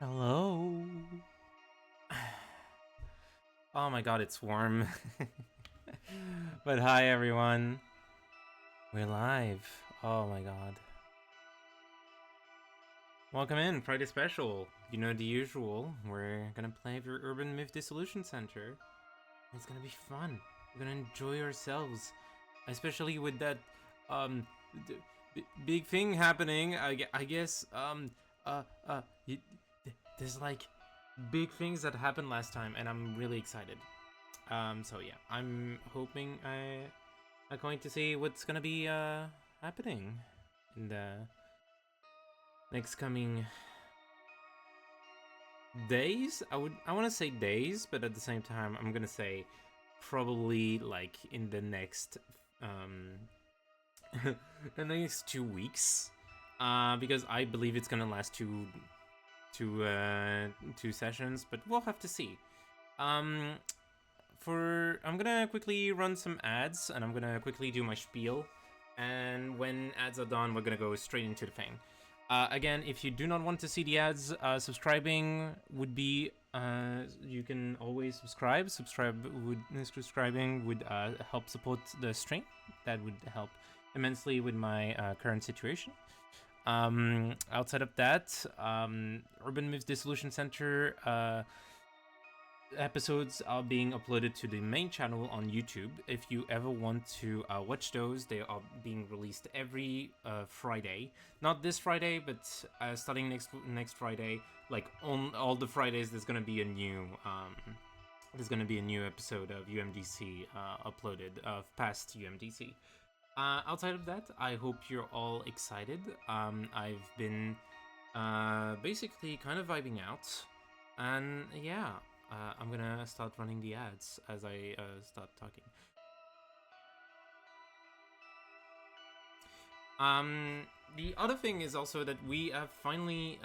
Hello. Oh my god, it's warm. But hi everyone. We're live. Oh my god. Welcome in, Friday special. You know the usual. We're gonna play your Urban Myth Dissolution Center. It's gonna be fun. We're gonna enjoy ourselves. Especially with that um big thing happening. I guess uh uh y- there's like big things that happened last time and I'm really excited. So yeah, I'm going to see what's gonna be happening in the next coming days. I want to say days, but at the same time, I'm gonna say probably like in the next um the next 2 weeks, because I believe it's gonna last two sessions, but we'll have to see. Um, I'm gonna quickly run some ads and I'm gonna quickly do my spiel. And when ads are done, we're gonna go straight into the thing. Again, if you do not want to see the ads, subscribing would be. You can always subscribe. Subscribing would help support the stream. That would help immensely with my current situation. Outside of that, Urban Myth Dissolution Center episodes are being uploaded to the main channel on YouTube. If you ever want to watch those, they are being released every Friday. Not this Friday, but starting next Friday. Like on all the Fridays, there's gonna be a new episode of UMDC uploaded of past UMDC. Outside of that, I hope you're all excited. I've been basically kind of vibing out, and yeah, I'm gonna start running the ads as I start talking. The other thing is also that we have finally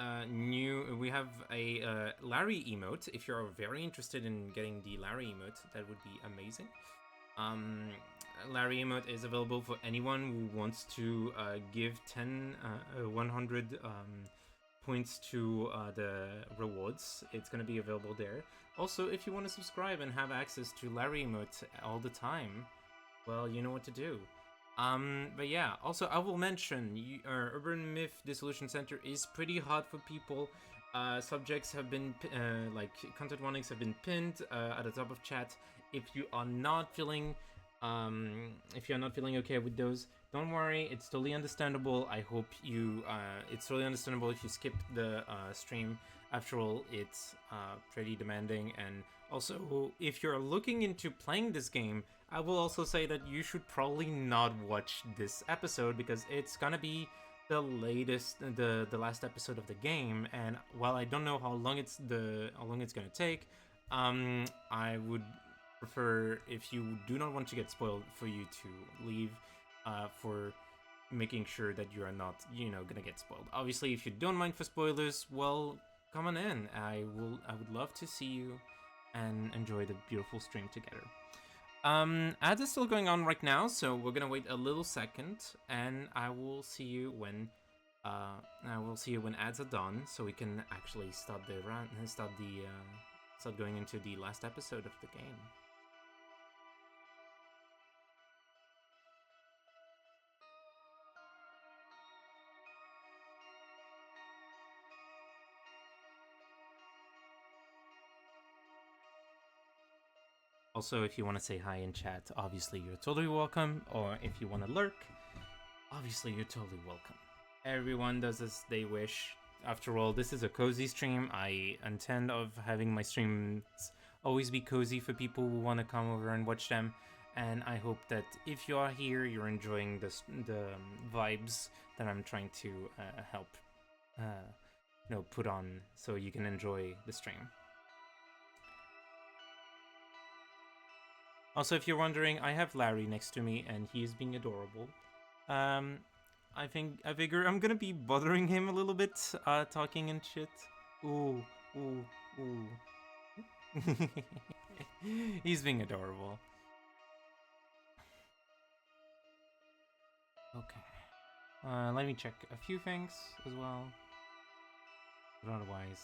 we have a Larry emote. If you're very interested in getting the Larry emote, that would be amazing. Um, Larry emote is available for anyone who wants to give 100 points to the rewards. It's going to be available there. Also, if you want to subscribe and have access to Larry emote all the time, well, you know what to do. But yeah, also I will mention Urban Myth Dissolution Center is pretty hot for people. Subjects have been like content warnings have been pinned at the top of chat. If you are not feeling okay with those, don't worry, it's totally understandable. I hope you it's totally understandable if you skip the stream. After all, it's pretty demanding, and also if you're looking into playing this game, I will also say that you should probably not watch this episode because it's gonna be the last episode of the game, and while I don't know how long it's gonna take, I would prefer, if you do not want to get spoiled, for you to leave, for making sure that you are not, gonna get spoiled. Obviously, if you don't mind for spoilers, well, come on in. I would love to see you and enjoy the beautiful stream together. Ads is still going on right now, so we're gonna wait a little second, and I will see you when ads are done, so we can actually start going into the last episode of the game. Also, if you want to say hi in chat, obviously you're totally welcome. Or if you want to lurk, obviously you're totally welcome. Everyone does as they wish. After all, this is a cozy stream. I intend of having my streams always be cozy for people who want to come over and watch them. And I hope that if you are here, you're enjoying the vibes that I'm trying to help put on, so you can enjoy the stream. Also, if you're wondering, I have Larry next to me, and he is being adorable. I figure I'm gonna be bothering him a little bit, talking and shit. Ooh, ooh, ooh. He's being adorable. Okay. Let me check a few things as well. But otherwise,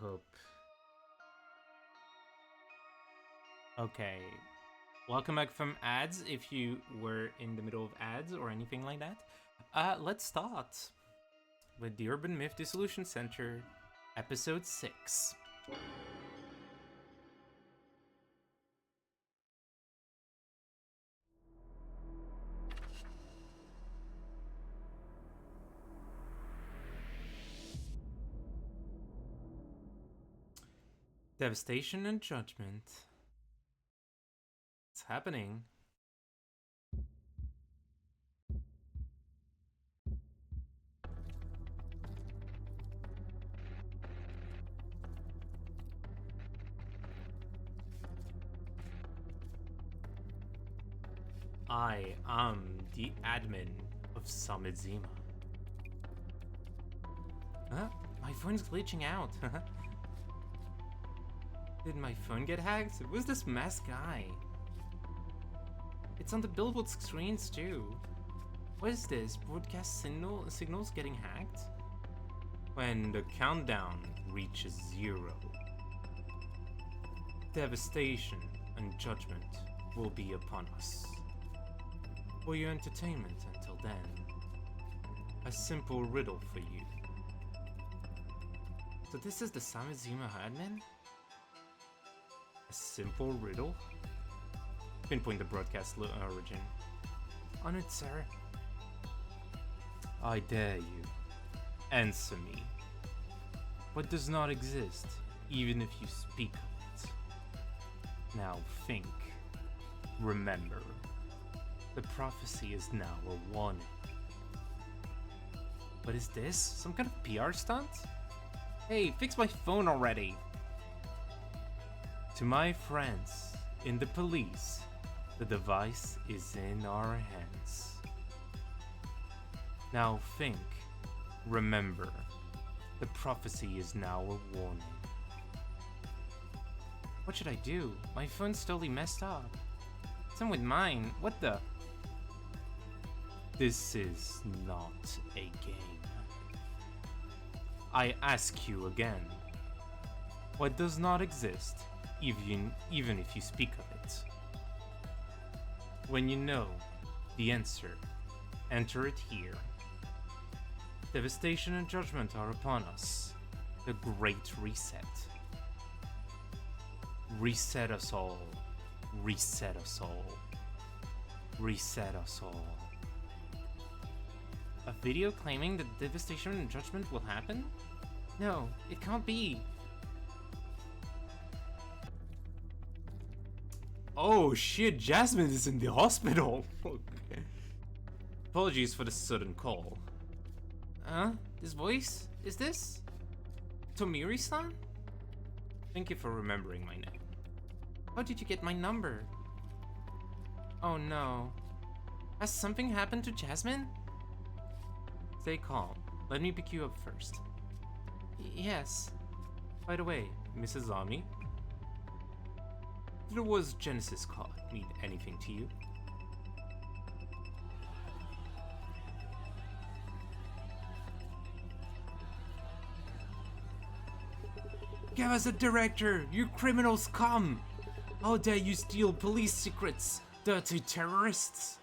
hope. Okay. Welcome back from ads if you were in the middle of ads or anything like that. Let's start with the Urban Myth Dissolution Center, episode 6. Devastation and judgment. It's happening. I am the admin of Summit Zima. Huh? My phone's glitching out. Did my phone get hacked? Who's this masked guy? It's on the billboard screens too. What is this? Broadcast signals getting hacked? When the countdown reaches 0, devastation and judgment will be upon us. For your entertainment until then, a simple riddle for you. So this is the Summit Zima admin? A simple riddle? Pinpoint the broadcast origin. On it, sir. I dare you. Answer me. What does not exist, even if you speak of it? Now think. Remember. The prophecy is now a warning. What is this? Some kind of PR stunt? Hey, fix my phone already! To my friends in the police, the device is in our hands. Now think, remember, the prophecy is now a warning. What should I do? My phone's totally messed up. Same with mine, what the? This is not a game. I ask you again, what does not exist, even if you speak of it? When you know the answer, enter it here. Devastation and judgment are upon us. The Great Reset. Reset us all. Reset us all. Reset us all. A video claiming that devastation and judgment will happen? No, it can't be. Oh shit, Jasmine is in the hospital. Okay. Apologies for the sudden call. This voice? Is this Tomiri-san? Thank you for remembering my name. How did you get my number? Oh no. Has something happened to Jasmine? Stay calm. Let me pick you up first. Yes. By the way, Mrs. Ami, did was Genesis call mean anything to you? Give us a director! You criminals come! How dare you steal police secrets, dirty terrorists!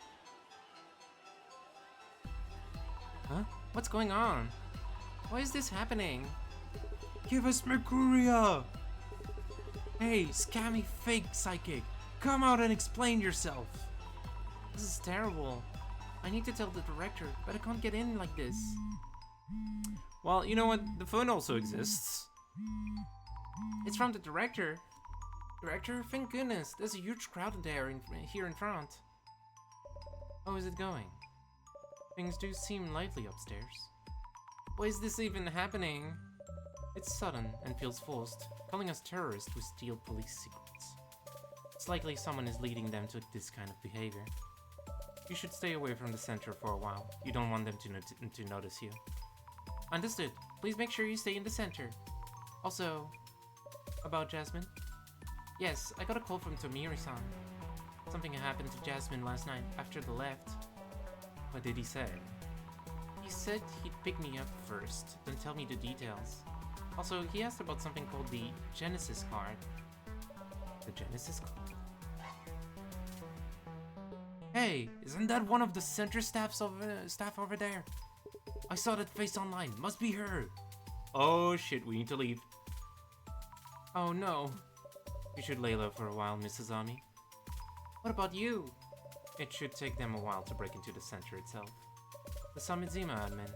Huh? What's going on? Why is this happening? Give us Mercuria! Hey, scammy fake psychic! Come out and explain yourself! This is terrible. I need to tell the director, but I can't get in like this. Well, you know what? The phone also exists. It's from the director. Director? Thank goodness. There's a huge crowd there here in front. How is it going? Things do seem lively upstairs. Why is this even happening? It's sudden and feels forced, calling us terrorists who steal police secrets. It's likely someone is leading them to this kind of behavior. You should stay away from the center for a while. You don't want them to notice you. Understood. Please make sure you stay in the center. Also, about Jasmine? Yes, I got a call from Tomiri-san. Something happened to Jasmine last night after they left. What did he say? He said he'd pick me up first, then tell me the details. Also, he asked about something called the Genesis card. The Genesis card? Hey, isn't that one of the center staff over there? I saw that face online. Must be her. Oh shit, we need to leave. Oh no. You should lay low for a while, Mrs. Ami. What about you? It should take them a while to break into the center itself. The Samizima admin.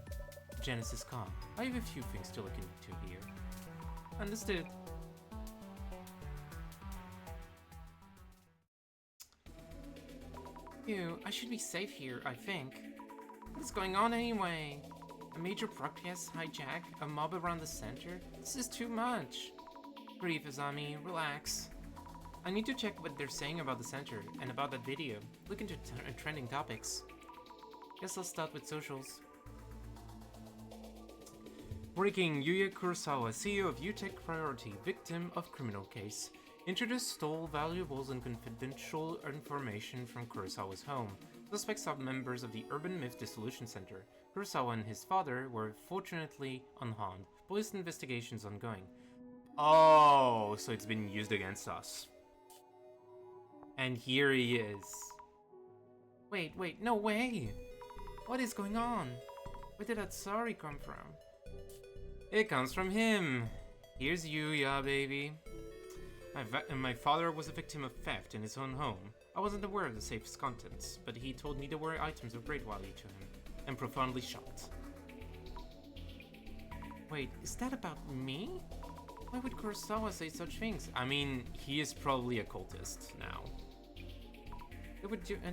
Genesis Com. I have a few things to look into here. Understood. Phew, I should be safe here, I think. What is going on anyway? A major broadcast hijack? A mob around the center? This is too much. Breathe, Azami. Relax. I need to check what they're saying about the center and about that video. Look into trending topics. Guess I'll start with socials. Breaking: Yuya Kurosawa, CEO of UTech Priority, victim of criminal case. Intruder stole valuables and confidential information from Kurosawa's home. Suspects are members of the Urban Myth Dissolution Center. Kurosawa and his father were fortunately unharmed. Police investigations ongoing. Oh, so it's been used against us. And here he is. Wait, no way! What is going on? Where did that sorry come from? It comes from him. Here's Yuya, baby. My father was a victim of theft in his own home. I wasn't aware of the safe's contents, but he told me there were items of great value to him. I'm profoundly shocked. Wait, is that about me? Why would Kurosawa say such things? I mean, he is probably a cultist now.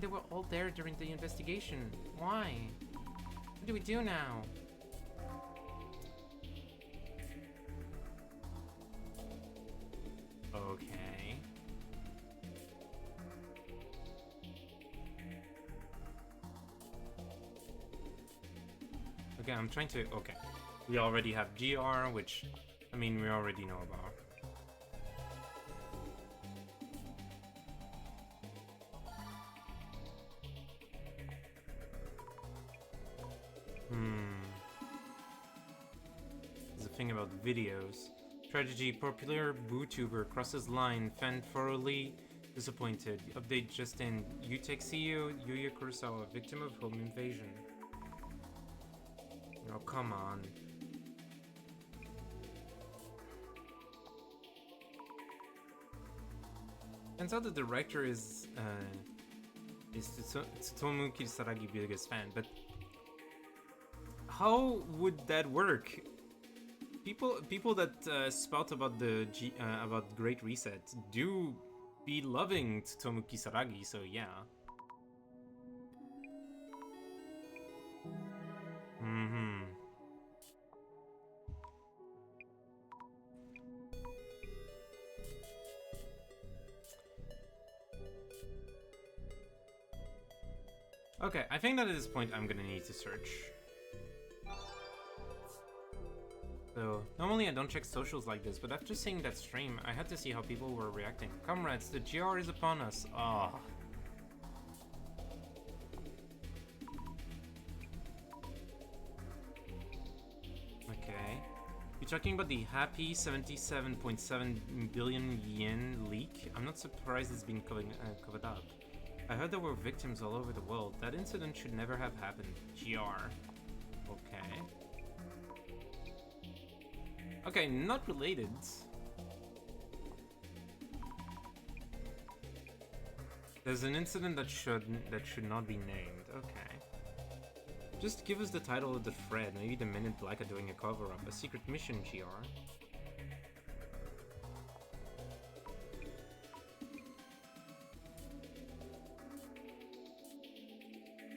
They were all there during the investigation. Why? What do we do now? Okay. Okay, I'm trying to... Okay. We already have GR, which, I mean, we already know about. There's a thing about videos. Tragedy, popular bootuber crosses line, fan thoroughly disappointed. Update just in. UTech CEO Yuya Kurosawa, victim of home invasion. Oh, come on. Turns out the director is Tsutomu Kisaragi biggest fan, but how would that work? People that spout about about Great Reset do be loving Tsutomu Kisaragi, so yeah. Okay, I think that at this point I'm gonna need to search. So, normally I don't check socials like this, but after seeing that stream, I had to see how people were reacting. Comrades, the GR is upon us. Ah. Okay. You're talking about the happy 77.7 billion yen leak? I'm not surprised it's been covered up. I heard there were victims all over the world. That incident should never have happened. GR. Okay. Okay, not related. There's an incident that should not be named. Okay. Just give us the title of the thread. Maybe the Men in Black are doing a cover-up. A secret mission, GR.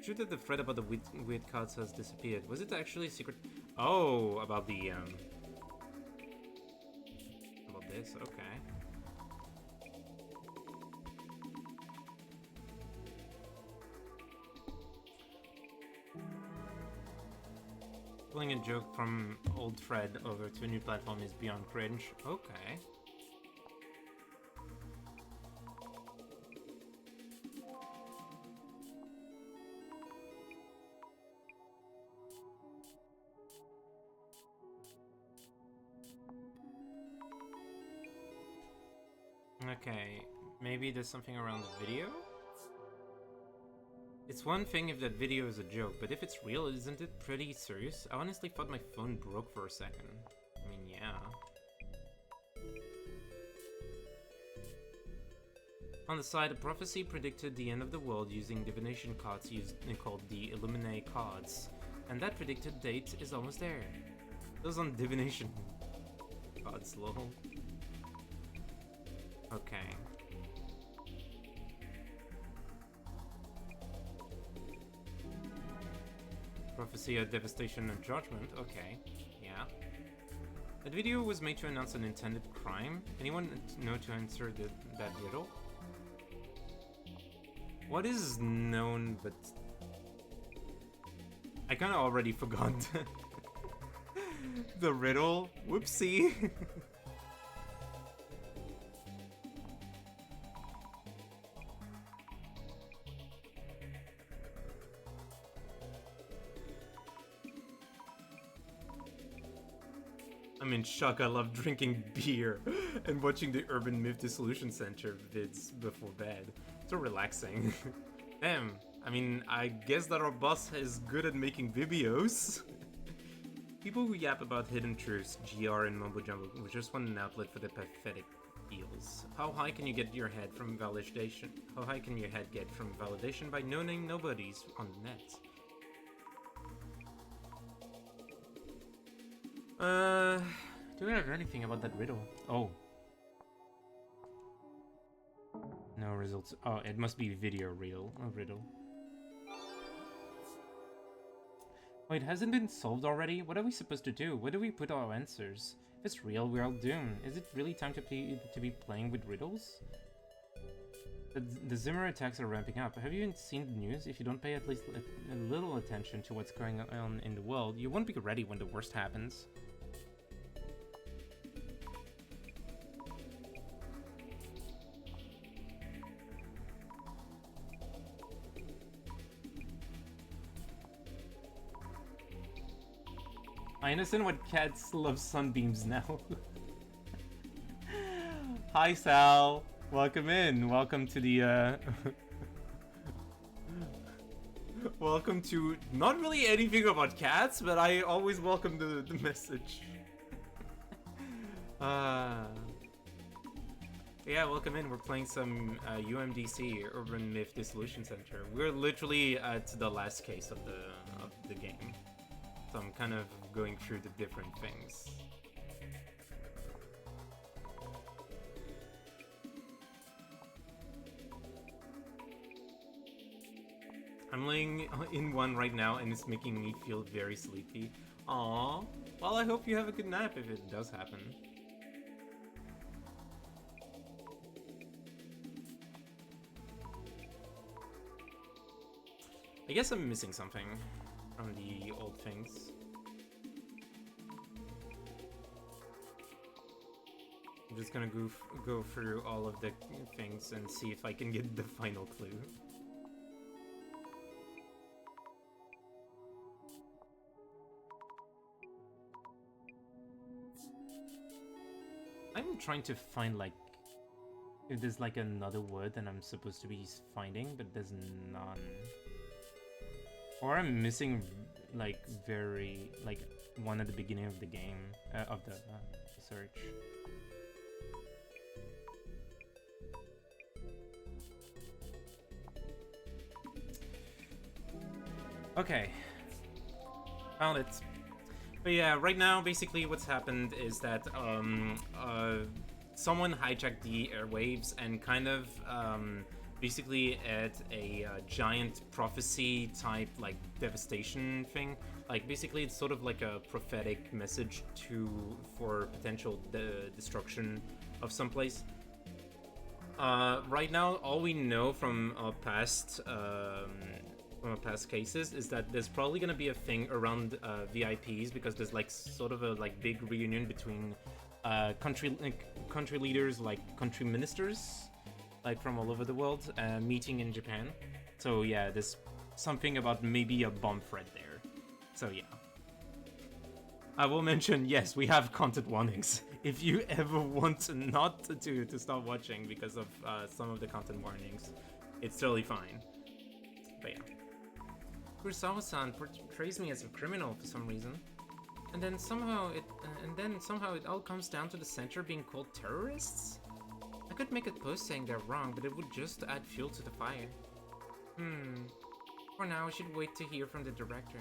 True that the thread about the weird cards has disappeared. Was it actually a secret? Oh, about the about this. Okay. Pulling a joke from old thread over to a new platform is beyond cringe. Okay. Okay, maybe there's something around the video? It's one thing if that video is a joke, but if it's real, isn't it pretty serious? I honestly thought my phone broke for a second. I mean, yeah. On the side, a prophecy predicted the end of the world using divination cards called the Illuminate cards. And that predicted date is almost there. Those on divination cards, lol. Okay. Prophecy of devastation and judgment, okay. Yeah. That video was made to announce an intended crime. Anyone know to answer that riddle? What is known, but I kind of already forgot the riddle. Whoopsie. I'm in shock. I love drinking beer and watching the Urban Myth Dissolution Center vids before bed. So relaxing. Damn, I mean, I guess that our boss is good at making videos. People who yap about hidden truths, GR and mumbo jumbo, we just want an outlet for the pathetic feels. How high can you get your head from validation? How high can your head get from validation by no-name nobodies on the net? Do we have anything about that riddle? Oh. No results. Oh, it must be video riddle. Wait, hasn't been solved already? What are we supposed to do? Where do we put our answers? If it's real, we're all doomed. Is it really time to be playing with riddles? The Zimmer attacks are ramping up. Have you even seen the news? If you don't pay at least a little attention to what's going on in the world, you won't be ready when the worst happens. I understand what cats love sunbeams now. Hi Sal, welcome in. Welcome to the welcome to not really anything about cats, but I always welcome the message. Yeah, welcome in. We're playing some UMDC, Urban Myth Dissolution Center. We're literally at the last case of the game. So I'm kind of going through the different things. I'm laying in one right now and it's making me feel very sleepy. Aww. Well, I hope you have a good nap if it does happen. I guess I'm missing something from the old things. I'm just gonna go through all of the things and see if I can get the final clue. I'm trying to find like if there's like another word that I'm supposed to be finding, but there's none. Or I'm missing like one at the beginning of the game, of the search. Okay, found it. But yeah, right now basically what's happened is that someone hijacked the airwaves and kind of basically at a giant prophecy type like devastation thing. Like basically it's sort of like a prophetic message for potential destruction of some place. Right now all we know from past cases is that there's probably gonna be a thing around VIPs, because there's like sort of a like big reunion between country leaders, like country ministers, like from all over the world, meeting in Japan. So yeah, there's something about maybe a bomb threat there. So yeah. I will mention, yes, we have content warnings if you ever want not to stop watching because of some of the content warnings, it's totally fine. But yeah. Kurosawa-san portrays me as a criminal for some reason. And then somehow it all comes down to the center being called terrorists? I could make a post saying they're wrong, but it would just add fuel to the fire. For now, I should wait to hear from the director.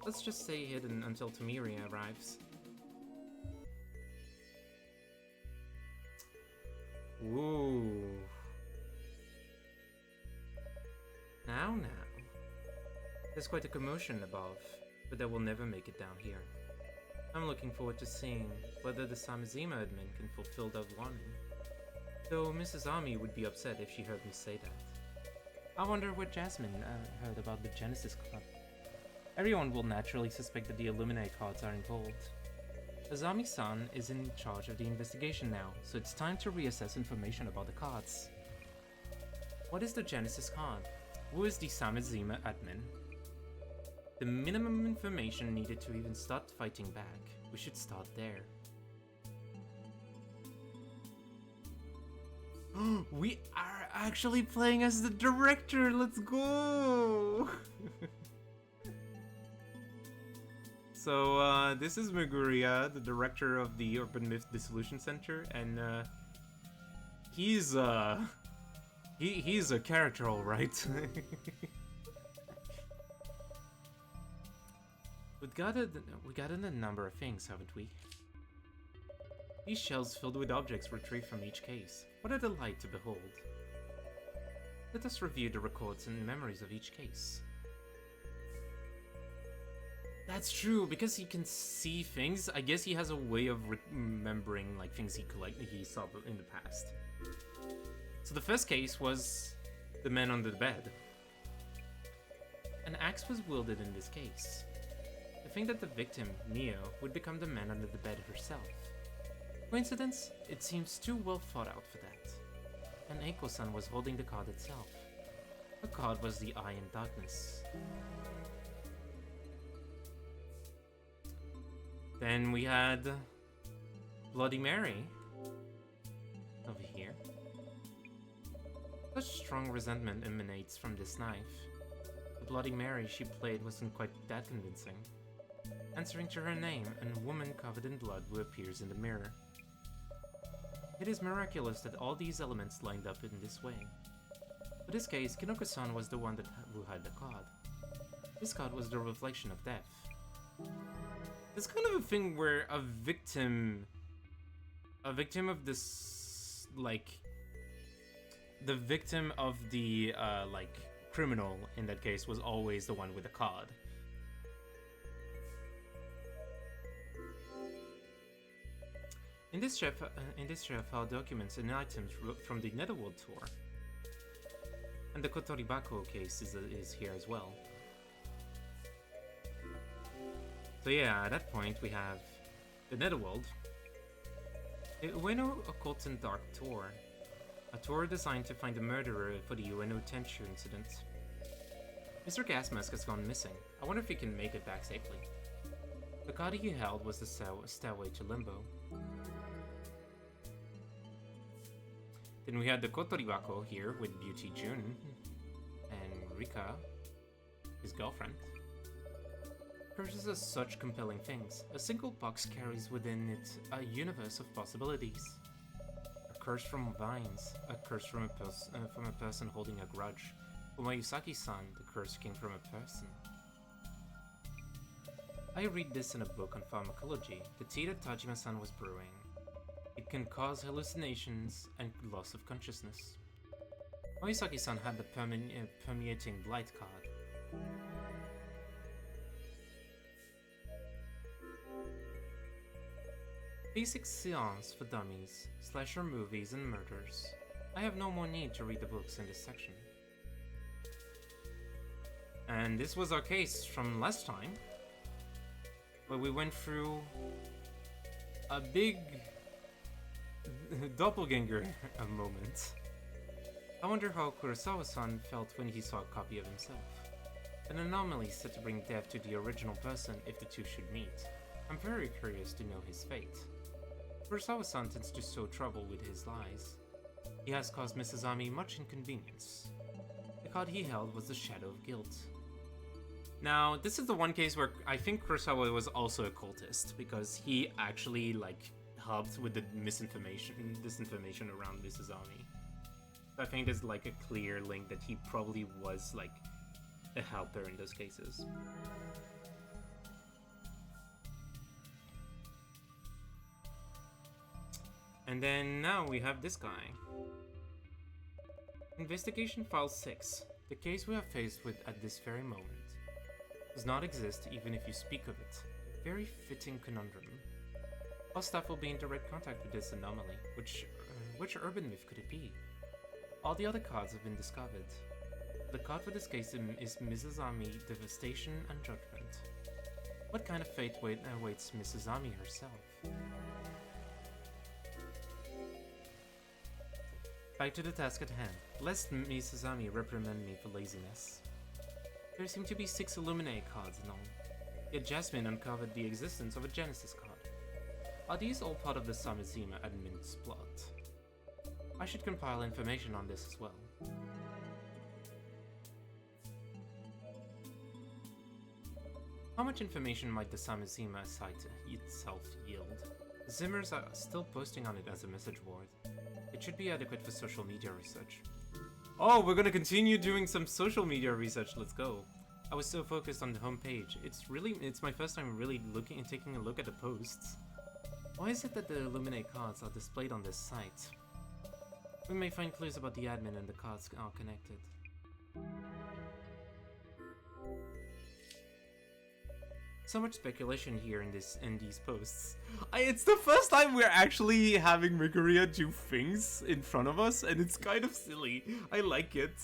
Let's just stay hidden until Tamiri arrives. Ooh. Now. There's quite a commotion above, but that will never make it down here. I'm looking forward to seeing whether the Samizima admin can fulfill that warning. Though Mrs. Ami would be upset if she heard me say that. I wonder what Jasmine heard about the Genesis Club. Everyone will naturally suspect that the Illuminate cards are involved. Azami-san is in charge of the investigation now, so it's time to reassess information about the cards. What is the Genesis card? Who is the Samizima admin? The minimum information needed to even start fighting back. We should start there. We are actually playing as the director! Let's go! So, this is Meguriya, the director of the Urban Myth Dissolution Center, and he's a character, alright. We gathered a number of things, haven't we? These shells filled with objects retrieved from each case. What a delight to behold. Let us review the records and memories of each case. That's true, because he can see things. I guess he has a way of remembering like things he saw in the past. So the first case was the man under the bed. An axe was wielded in this case. I think that the victim, Neo, would become the man under the bed herself. Coincidence? It seems too well thought out for that. And Eiko-san was holding the card itself. The card was the Eye in Darkness. Then we had Bloody Mary over here. Such strong resentment emanates from this knife. The Bloody Mary she played wasn't quite that convincing. Answering to her name, a woman covered in blood who appears in the mirror. It is miraculous that all these elements lined up in this way. For this case, Kinoko-san was the one who had the card. This card was the reflection of death. It's kind of a thing where a victim of this, like, the victim of the, criminal in that case was always the one with the card. In this shelf are documents and items from the Netherworld tour. And the Kotoribako case is here as well. So yeah, at that point we have the Netherworld, the Ueno Occult and Dark Tour, a tour designed to find the murderer for the Ueno Tenchu incident. Mr. Gasmask has gone missing. I wonder if he can make it back safely. The card he held was the Stairway to Limbo. Then we had the Kotoribako here with Beauty Jun and Rika, his girlfriend. Purchases such compelling things. A single box carries within it a universe of possibilities. A curse from vines, a curse from a person holding a grudge. For Mayusaki-san, the curse came from a person. I read this in a book on pharmacology, the tea that Tajima-san was brewing. It can cause hallucinations and loss of consciousness. Mayusaki-san had the permeating blight card. Basic seance for dummies, slasher movies and murders. I have no more need to read the books in this section. And this was our case from last time, where we went through a big doppelganger moment. I wonder how Kurosawa-san felt when he saw a copy of himself. An anomaly set to bring death to the original person if the two should meet. I'm very curious to know his fate. Kurosawa was sentenced to sow trouble with his lies. He has caused Mrs. Ami much inconvenience. The card he held was the Shadow of Guilt. Now, this is the one case where I think Kurosawa was also a cultist, because he actually, like, helped with the disinformation around Mrs. Ami. I think there's, like, a clear link that he probably was, like, a helper in those cases. And then now we have this guy. Investigation File 6. The case we are faced with at this very moment does not exist even if you speak of it. Very fitting conundrum. All staff will be in direct contact with this anomaly. Which urban myth could it be? All the other cards have been discovered. The card for this case is Mrs. Ami, Devastation and Judgment. What kind of fate awaits Mrs. Ami herself? Back to the task at hand, lest Mrs. Ami reprimand me for laziness. There seem to be 6 Illuminate cards in all, yet Jasmine uncovered the existence of a Genesis card. Are these all part of the Samizima admin's plot? I should compile information on this as well. How much information might the Samizima site itself yield? The Zimmers are still posting on it as a message board. It should be adequate for social media research. Oh, we're gonna continue doing some social media research, let's go. I was so focused on the homepage. It's my first time really taking a look at the posts. Why is it that the Illuminate cards are displayed on this site? We may find clues about the admin and the cards are connected. So much speculation here in these posts. It's the first time we're actually having Mikuria do things in front of us, and it's kind of silly. I like it.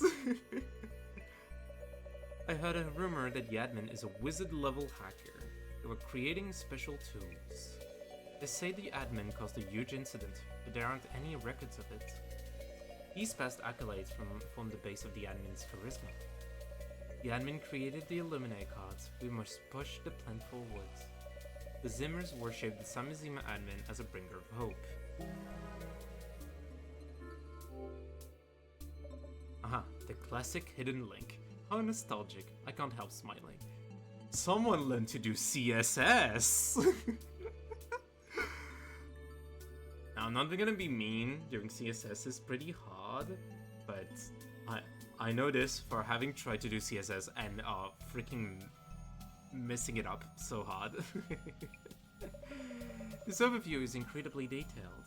I heard a rumor that the admin is a wizard-level hacker. They were creating special tools. They say the admin caused a huge incident, but there aren't any records of it. These past accolades form the base of the admin's charisma. The admin created the Illuminate cards. We must push the plan forward. The Zimmers worship the Samizima admin as a bringer of hope. Aha, the classic hidden link. How nostalgic. I can't help smiling. Someone learned to do CSS! Now, I'm not gonna be mean. Doing CSS is pretty hard, but I know this for having tried to do CSS and freaking messing it up so hard. This overview is incredibly detailed.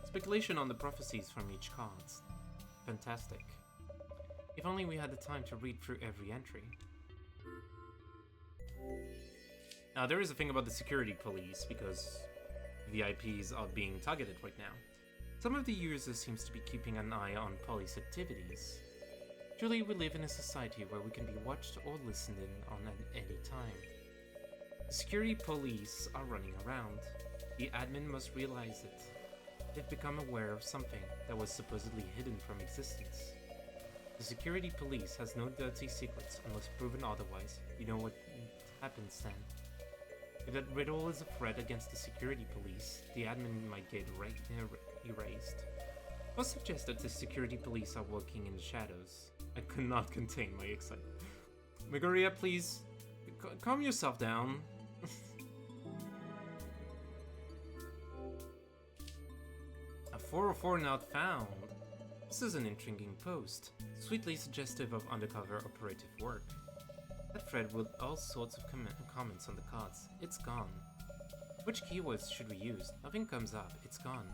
Speculation on the prophecies from each card. Fantastic. If only we had the time to read through every entry. Now, there is a thing about the security police, because VIPs are being targeted right now. Some of the users seems to be keeping an eye on police activities. Surely we live in a society where we can be watched or listened in on at any time. The security police are running around. The admin must realize it. They've become aware of something that was supposedly hidden from existence. The security police has no dirty secrets unless proven otherwise. You know what happens then. If that riddle is a threat against the security police, the admin might get erased. I'll suggest that the security police are working in the shadows. I could not contain my excitement. Mikuria, please, calm yourself down. A 404 not found. This is an intriguing post, sweetly suggestive of undercover operative work. That thread with all sorts of comments on the cards. It's gone. Which keywords should we use? Nothing comes up. It's gone.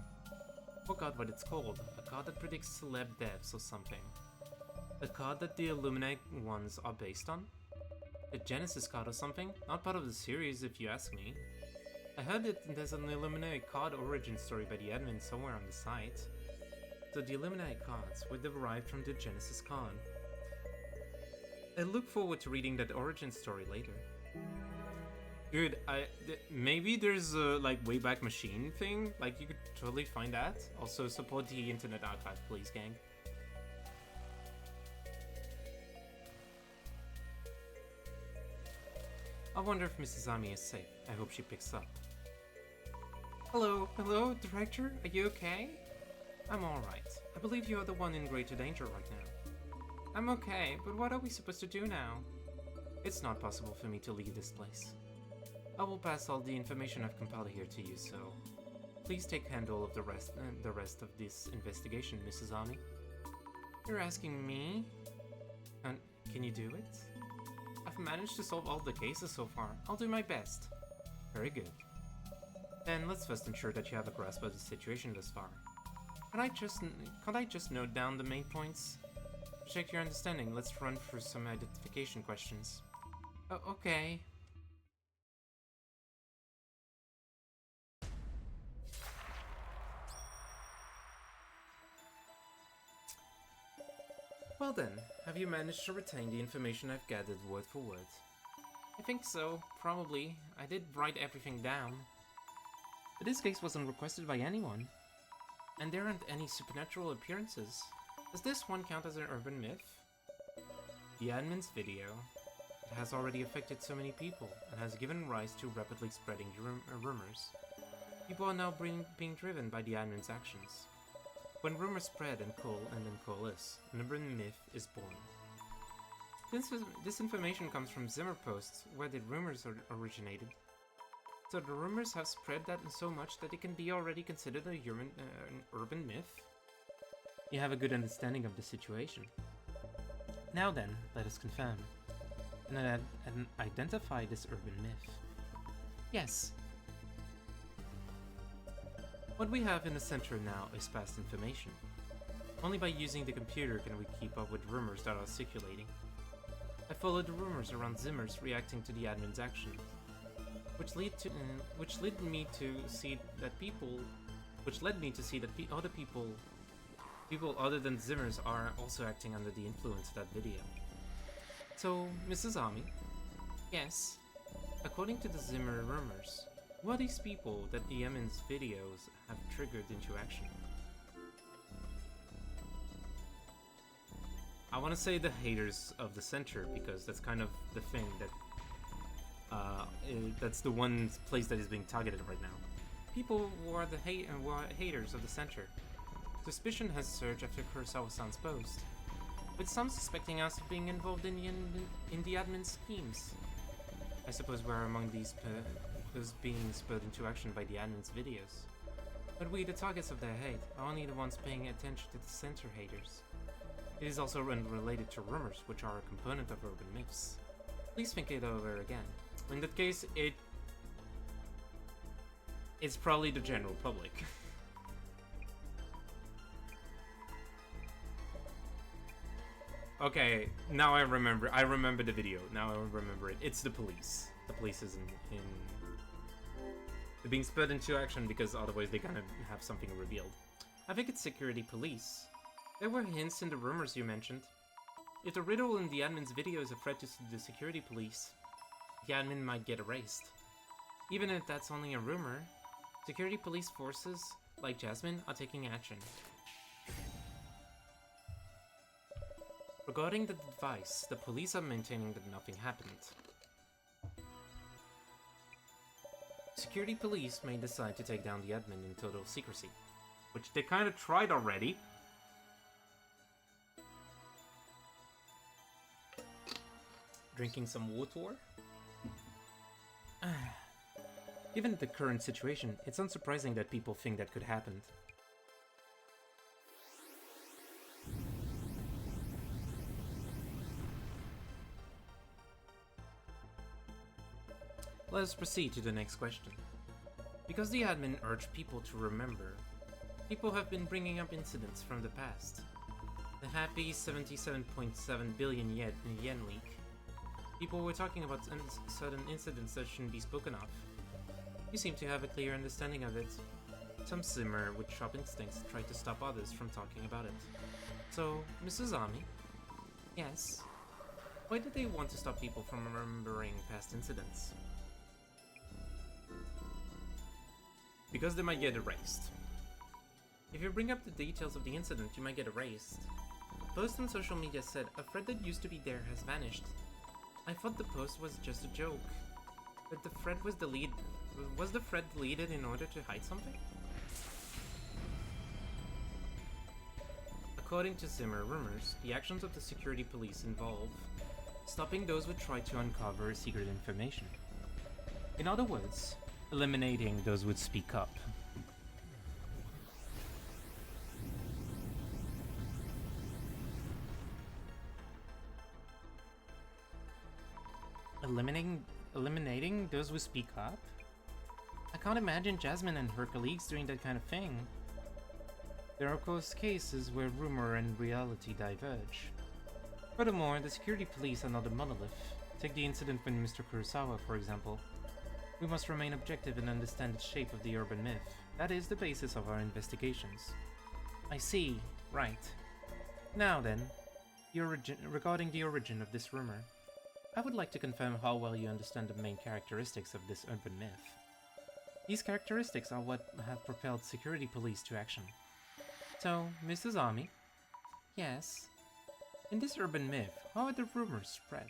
Forgot what it's called. A card that predicts celeb deaths or something. A card that the Illuminate ones are based on? A Genesis card or something? Not part of the series if you ask me. I heard that there's an Illuminate card origin story by the admin somewhere on the site. So the Illuminate cards were derived from the Genesis card. I look forward to reading that origin story later. Dude, maybe there's a like Wayback Machine thing, like you could totally find that. Also support the Internet Archive, please, gang. I wonder if Mrs. Ami is safe. I hope she picks up. Hello, Director? Are you okay? I'm alright. I believe you are the one in greater danger right now. I'm okay, but what are we supposed to do now? It's not possible for me to leave this place. I will pass all the information I've compiled here to you, so please take handle of the rest of this investigation, Mrs. Ami. You're asking me? And can you do it? I've managed to solve all the cases so far. I'll do my best. Very good. Then let's first ensure that you have a grasp of the situation thus far. Can't I just note down the main points? To check your understanding, let's run through some identification questions. Oh, okay. Well then, have you managed to retain the information I've gathered word for word? I think so, probably. I did write everything down. But this case wasn't requested by anyone. And there aren't any supernatural appearances. Does this one count as an urban myth? The admin's video. It has already affected so many people, and has given rise to rapidly spreading rumors. People are now being driven by the admin's actions. When rumors spread and then coalesce, an urban myth is born. This information comes from Zimmer posts, where the rumors originated. So the rumors have spread that so much that it can be already considered an urban myth? You have a good understanding of the situation. Now then, let us confirm. And identify this urban myth. Yes. What we have in the center now is past information. Only by using the computer can we keep up with rumors that are circulating. I followed the rumors around Zimmer's reacting to the admin's actions, which led me to see that other people other than Zimmer's are also acting under the influence of that video. So, Mrs. Ami? Yes. According to the Zimmer rumors, who are these people that the admin's videos have triggered into action? I want to say the haters of the center, because that's kind of the thing that that's the one place that is being targeted right now. People who are the haters of the center. Suspicion has surged after Kurosawa-san's post, with some suspecting us of being involved in the admin's schemes. I suppose we're among these being spurred into action by the admin's videos. But we, the targets of their hate, are only the ones paying attention to the center haters. It is also unrelated to rumors, which are a component of urban myths. Please think it over again. In that case, it's probably the general public. Okay, now I remember. I remember the video. Now I remember it. It's the police. The police is in they're being spurred into action because otherwise they're gonna have something revealed. I think it's security police. There were hints in the rumors you mentioned. If the riddle in the admin's video is a threat to the security police, the admin might get erased. Even if that's only a rumor, security police forces, like Jasmine, are taking action. Regarding the device, the police are maintaining that nothing happened. Security police may decide to take down the admin in total secrecy, which they kind of tried already. Drinking some water? Given the current situation, it's unsurprising that people think that could happen. Let us proceed to the next question. Because the admin urged people to remember, people have been bringing up incidents from the past. The happy 77.7 billion yen leak. People were talking about certain incidents that shouldn't be spoken of. You seem to have a clear understanding of it. Some Zimmer, with sharp instincts, tried to stop others from talking about it. So, Mrs. Ami? Yes? Why did they want to stop people from remembering past incidents? Because they might get erased. If you bring up the details of the incident, you might get erased. A post on social media said, "A thread that used to be there has vanished." I thought the post was just a joke, but the thread was deleted Was the thread deleted in order to hide something? According to Zimmer rumors, the actions of the security police involve stopping those who try to uncover secret information. In other words, eliminating those who speak up. Eliminating those who speak up? I can't imagine Jasmine and her colleagues doing that kind of thing. There are of course cases where rumor and reality diverge. Furthermore, the security police are not a monolith. Take the incident with Mr. Kurosawa, for example. We must remain objective and understand the shape of the urban myth. That is the basis of our investigations. I see. Right. Now then, regarding the origin of this rumor, I would like to confirm how well you understand the main characteristics of this urban myth. These characteristics are what have propelled security police to action. So, Mrs. Ami? Yes? In this urban myth, how are the rumors spread?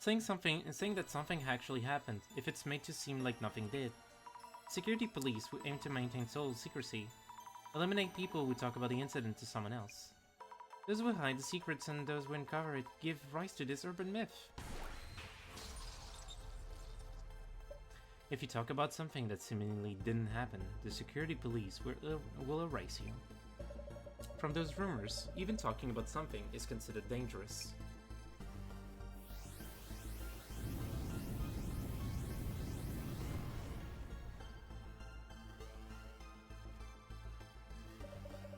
Saying that something actually happened, if it's made to seem like nothing did. Security police who aim to maintain total secrecy eliminate people who talk about the incident to someone else. Those who hide the secrets and those who uncover it give rise to this urban myth. If you talk about something that seemingly didn't happen, the security police will erase you. From those rumors, even talking about something is considered dangerous.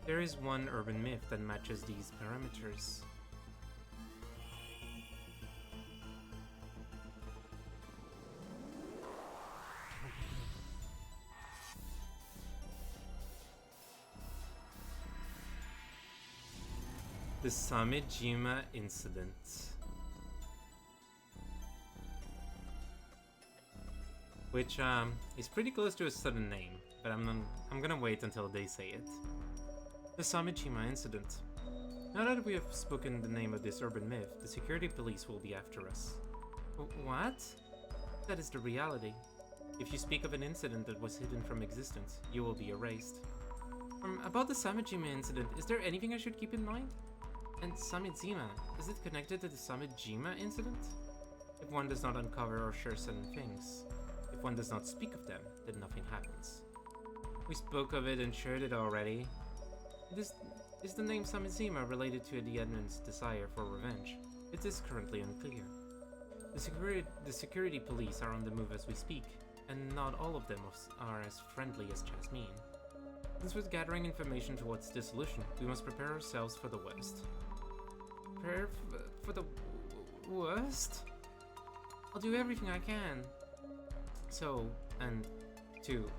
There is one urban myth that matches these parameters. The Samejima incident. Which is pretty close to a sudden name, but I'm gonna wait until they say it. The Samejima incident. Now that we have spoken the name of this urban myth, the security police will be after us. What? That is the reality. If you speak of an incident that was hidden from existence, you will be erased. About the Samejima incident, is there anything I should keep in mind? And Samejima, is it connected to the Samejima incident? If one does not uncover or share certain things, if one does not speak of them, then nothing happens. We spoke of it and shared it already. Is the name Samejima related to the admin's desire for revenge? It is currently unclear. The security police are on the move as we speak, and not all of them are as friendly as Jasmine. Since we're gathering information towards Dissolution, we must prepare ourselves for the worst. Prepare for the worst? I'll do everything I can. So, and two.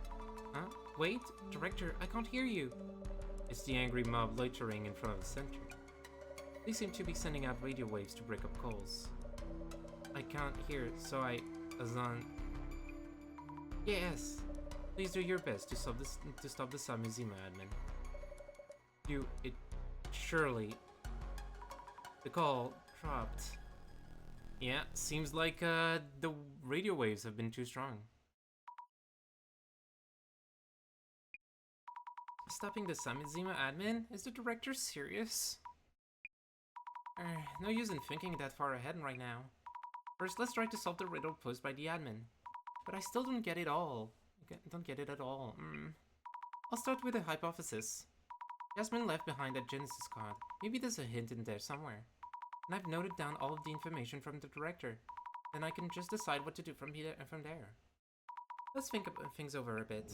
Huh? Wait, Director, I can't hear you. It's the angry mob loitering in front of the center. They seem to be sending out radio waves to break up calls. I can't hear, so Azan. Yes, please do your best to stop the Samejima admin. Surely. The call dropped. Yeah, seems like the radio waves have been too strong. Stopping the Samejima admin? Is the director serious? No use in thinking that far ahead right now. First, let's try to solve the riddle posed by the admin. But I still don't get it all. Don't get it at all. I'll start with a hypothesis. Jasmine left behind that Genesis card. Maybe there's a hint in there somewhere. And I've noted down all of the information from the director. Then I can just decide what to do from there. Let's think things over a bit.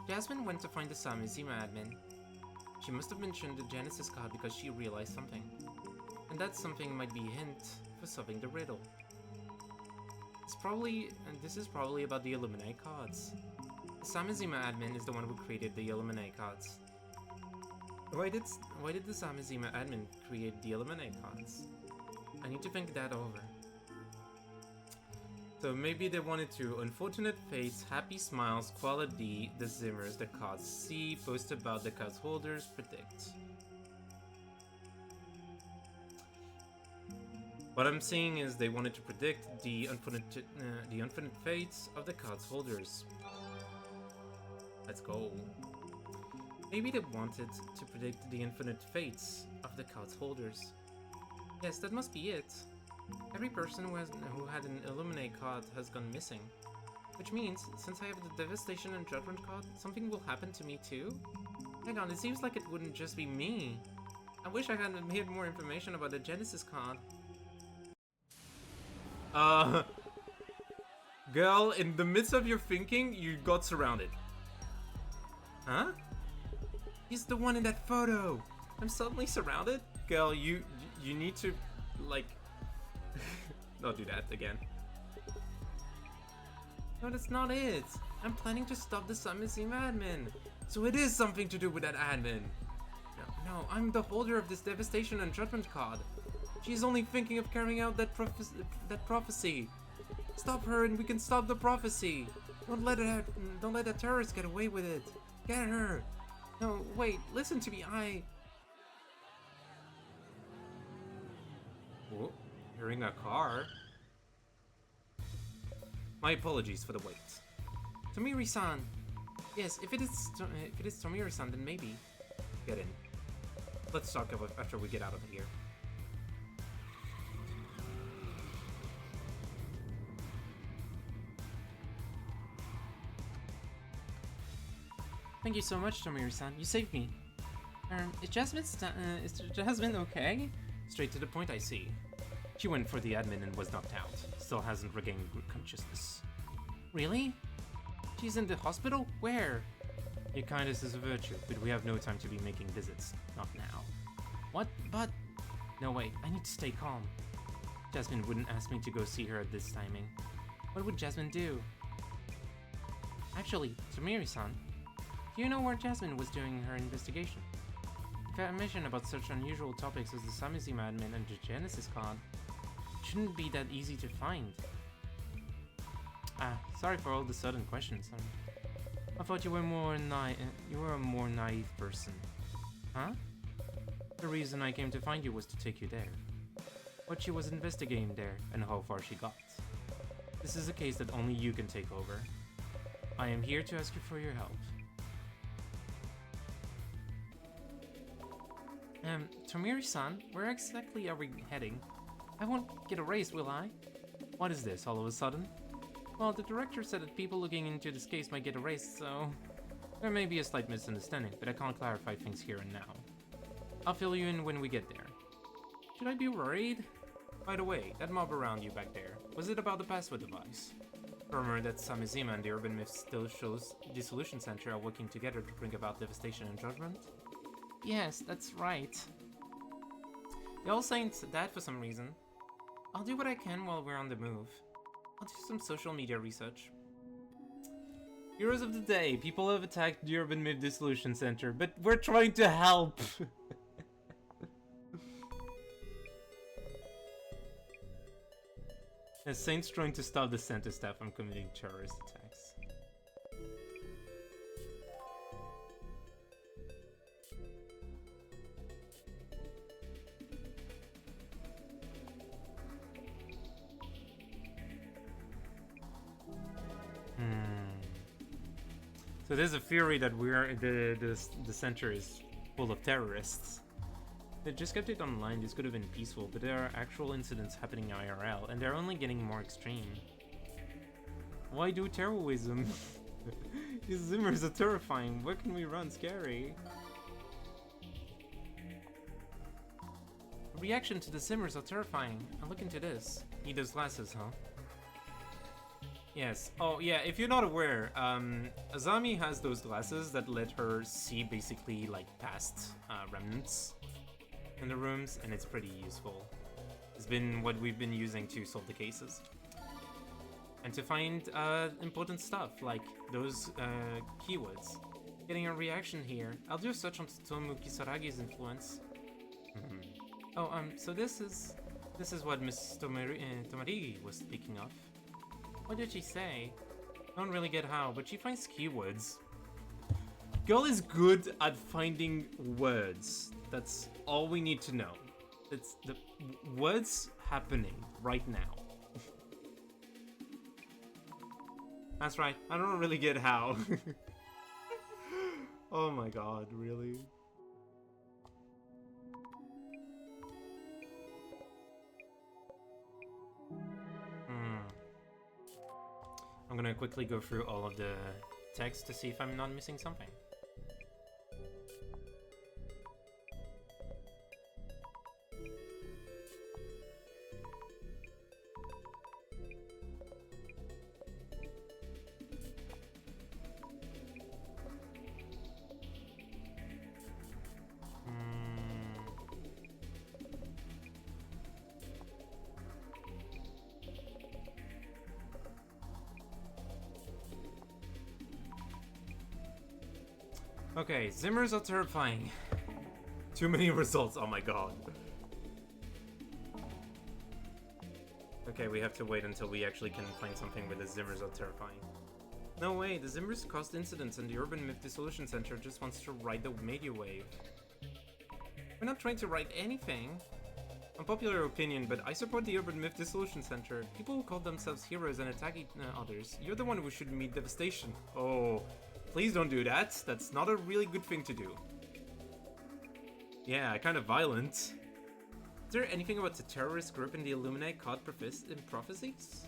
Jasmine went to find the Samejima admin. She must have mentioned the Genesis card because she realized something. And that something might be a hint for solving the riddle. This is probably about the Illuminate cards. The Samejima admin is the one who created the Illuminate cards. Why did the Samejima admin create the Illuminate cards? I need to think that over. So maybe they wanted to unfortunate fates, happy smiles, quality, the Zimmers, the cards see, boast about the cards holders, predict. What I'm seeing is they wanted to predict the unfortunate fates of the cards holders. Let's go. Maybe they wanted to predict the infinite fates of the cards holders. Yes, that must be it. Every person who had an Illuminate card has gone missing. Which means, since I have the Devastation and Judgment card, something will happen to me too? Hang on, it seems like it wouldn't just be me. I wish I had made more information about the Genesis card. Girl, in the midst of your thinking, you got surrounded. Huh? He's the one in that photo. I'm suddenly surrounded? Girl, you need to, like... Don't do that again. No, that's not it. I'm planning to stop the Summon Sim admin. So it is something to do with that admin. No, I'm the holder of this Devastation and Judgment card. She's only thinking of carrying out that prophecy. Stop her and we can stop the prophecy. Don't let the terrorists get away with it. Get her. No, wait, listen to me, Oh, hearing a car. My apologies for the wait. Tomiri-san. Yes, if it is Tomiri-san, then maybe. Get in. Let's talk about after we get out of here. Thank you so much, Tomiri-san. You saved me. Is Jasmine okay? Straight to the point, I see. She went for the admin and was knocked out. Still hasn't regained consciousness. Really? She's in the hospital? Where? Your kindness is a virtue, but we have no time to be making visits. Not now. What? But... No, wait. I need to stay calm. Jasmine wouldn't ask me to go see her at this timing. What would Jasmine do? Actually, Tomiri-san, do you know where Jasmine was doing her investigation? Information about such unusual topics as the Samizim admin and the Genesis card shouldn't be that easy to find. Sorry for all the sudden questions. I thought you were a more naive person. Huh? The reason I came to find you was to take you there. What she was investigating there, and how far she got. This is a case that only you can take over. I am here to ask you for your help. Tomiri-san, where exactly are we heading? I won't get erased, will I? What is this, all of a sudden? Well, the director said that people looking into this case might get erased, so... There may be a slight misunderstanding, but I can't clarify things here and now. I'll fill you in when we get there. Should I be worried? By the way, that mob around you back there, was it about the password device? Rumor that Samizima and the Urban Myth Still Shows Dissolution Center are working together to bring about devastation and judgment? Yes, that's right. They all saying that for some reason. I'll do what I can while we're on the move. I'll do some social media research. Heroes of the day. People have attacked the Urban Myth Dissolution Center, but we're trying to help. As Saints trying to stop the center staff from committing terrorist attacks. So there's a theory that the center is full of terrorists. They just kept it online. This could have been peaceful, but there are actual incidents happening IRL, and they're only getting more extreme. Why do terrorism? These Zimmers are terrifying. Where can we run? Scary. Reaction to the Zimmers are terrifying. I'll look into this. Need those glasses, huh? Yes. Oh, yeah, if you're not aware, Azami has those glasses that let her see basically, like, past remnants in the rooms, and it's pretty useful. It's been what we've been using to solve the cases. And to find important stuff, like those keywords. Getting a reaction here. I'll do a search on Tomu Kisaragi's influence. Oh, so this is what Miss Tomarigi was speaking of. What did she say? I don't really get how, but she finds keywords. Girl is good at finding words. That's all we need to know. It's the words happening right now. That's right. I don't really get how. Oh my god, really? I'm gonna quickly go through all of the text to see if I'm not missing something. Okay, Zimmers are terrifying. Too many results, oh my god. Okay, we have to wait until we actually can find something where the Zimmers are terrifying. No way, the Zimmers caused incidents and the Urban Myth Dissolution Center just wants to ride the media wave. We're not trying to write anything. Unpopular opinion, but I support the Urban Myth Dissolution Center. People who call themselves heroes and attack others. You're the one who should meet devastation. Oh. Please don't do that. That's not a really good thing to do. Yeah, kind of violent. Is there anything about the terrorist group in the Illuminati caught in prophecies?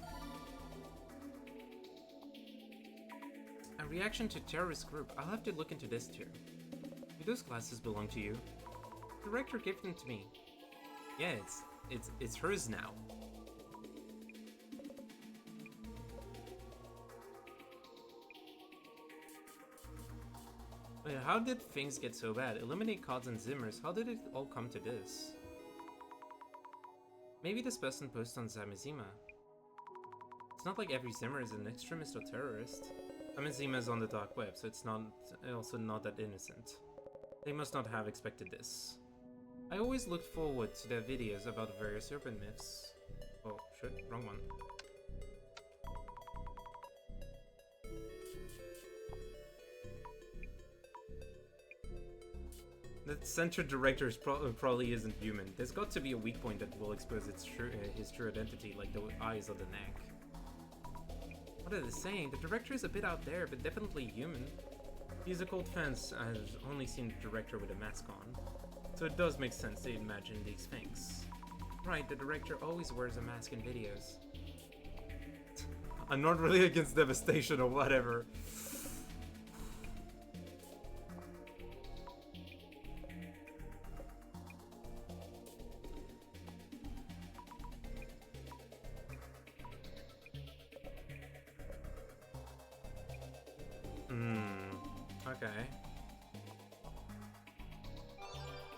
A reaction to terrorist group. I'll have to look into this too. Do those glasses belong to you? The director gave them to me. Yeah, it's hers now. Wait, how did things get so bad? Eliminate Cods and Zimmers, how did it all come to this? Maybe this person posted on Zamazima. It's not like every Zimmer is an extremist or terrorist. Zamazima is on the dark web, so it's also not that innocent. They must not have expected this. I always looked forward to their videos about various urban myths. Oh, shit, wrong one. The center director probably isn't human. There's got to be a weak point that will expose his true identity, like the eyes or the neck. What are they saying? The director is a bit out there, but definitely human. These occult fans have only seen the director with a mask on, so it does make sense they imagine these things. Right, the director always wears a mask in videos. I'm not really against devastation or whatever.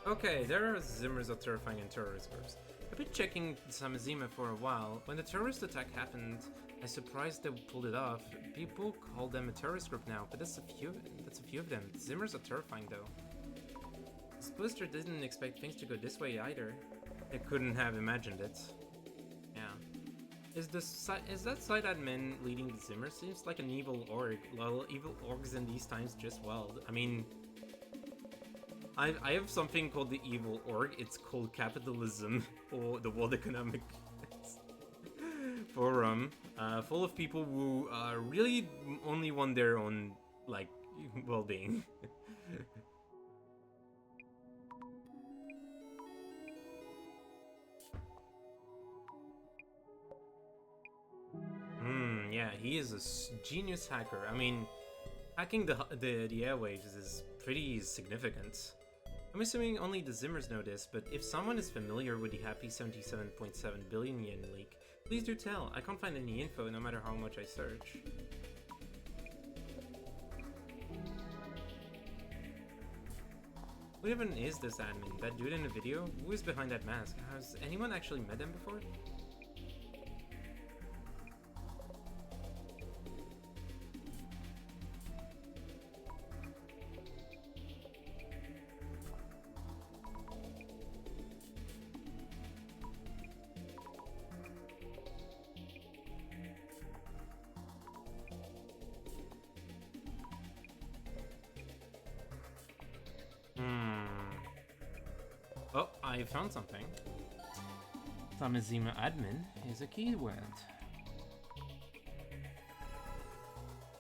Okay, there are Zimmers of terrifying and terrorist groups. I've been checking Samazima for a while. When the terrorist attack happened, I was surprised they pulled it off. People call them a terrorist group now, but that's a few of them. Zimmers are terrifying though. This booster didn't expect things to go this way either. They couldn't have imagined it. Yeah. Is that side admin leading the Zimmer? Seems like an evil org. Well, evil orgs in these times just well. I mean, I have something called the evil org. It's called capitalism, or the World Economic Forum, full of people who really only want their own, like, well-being. Yeah, he is a genius hacker. I mean, hacking the airwaves is pretty significant. I'm assuming only the Zimmers know this, but if someone is familiar with the happy 77.7 billion yen leak, please do tell. I can't find any info no matter how much I search. What even is this admin? That dude in the video? Who is behind that mask? Has anyone actually met him before? Oh, I found something. Tamazima admin is a keyword.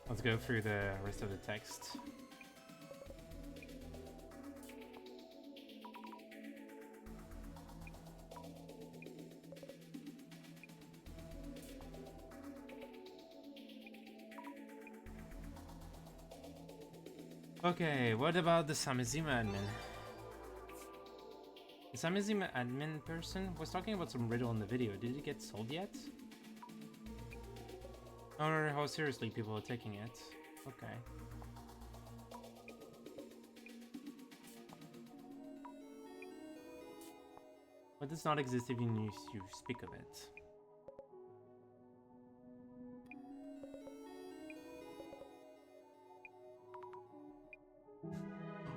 Let's go through the rest of the text. Okay, what about the Samizima admin? The Samizima admin person was talking about some riddle in the video. Did it get solved yet? I wonder how seriously people are taking it. Okay. What does not exist even if you speak of it?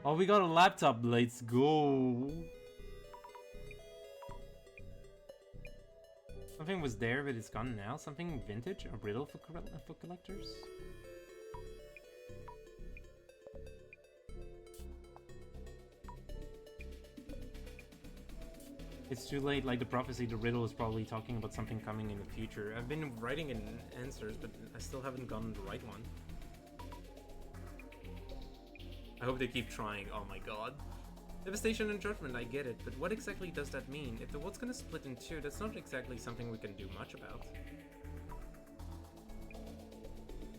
Oh, we got a laptop. Let's go. Something was there, but it's gone now. Something vintage? A riddle for collectors? It's too late. Like the prophecy, the riddle is probably talking about something coming in the future. I've been writing in answers, but I still haven't gotten the right one. I hope they keep trying. Oh my god. Devastation and judgment, I get it, but what exactly does that mean? If the world's gonna split in two, that's not exactly something we can do much about.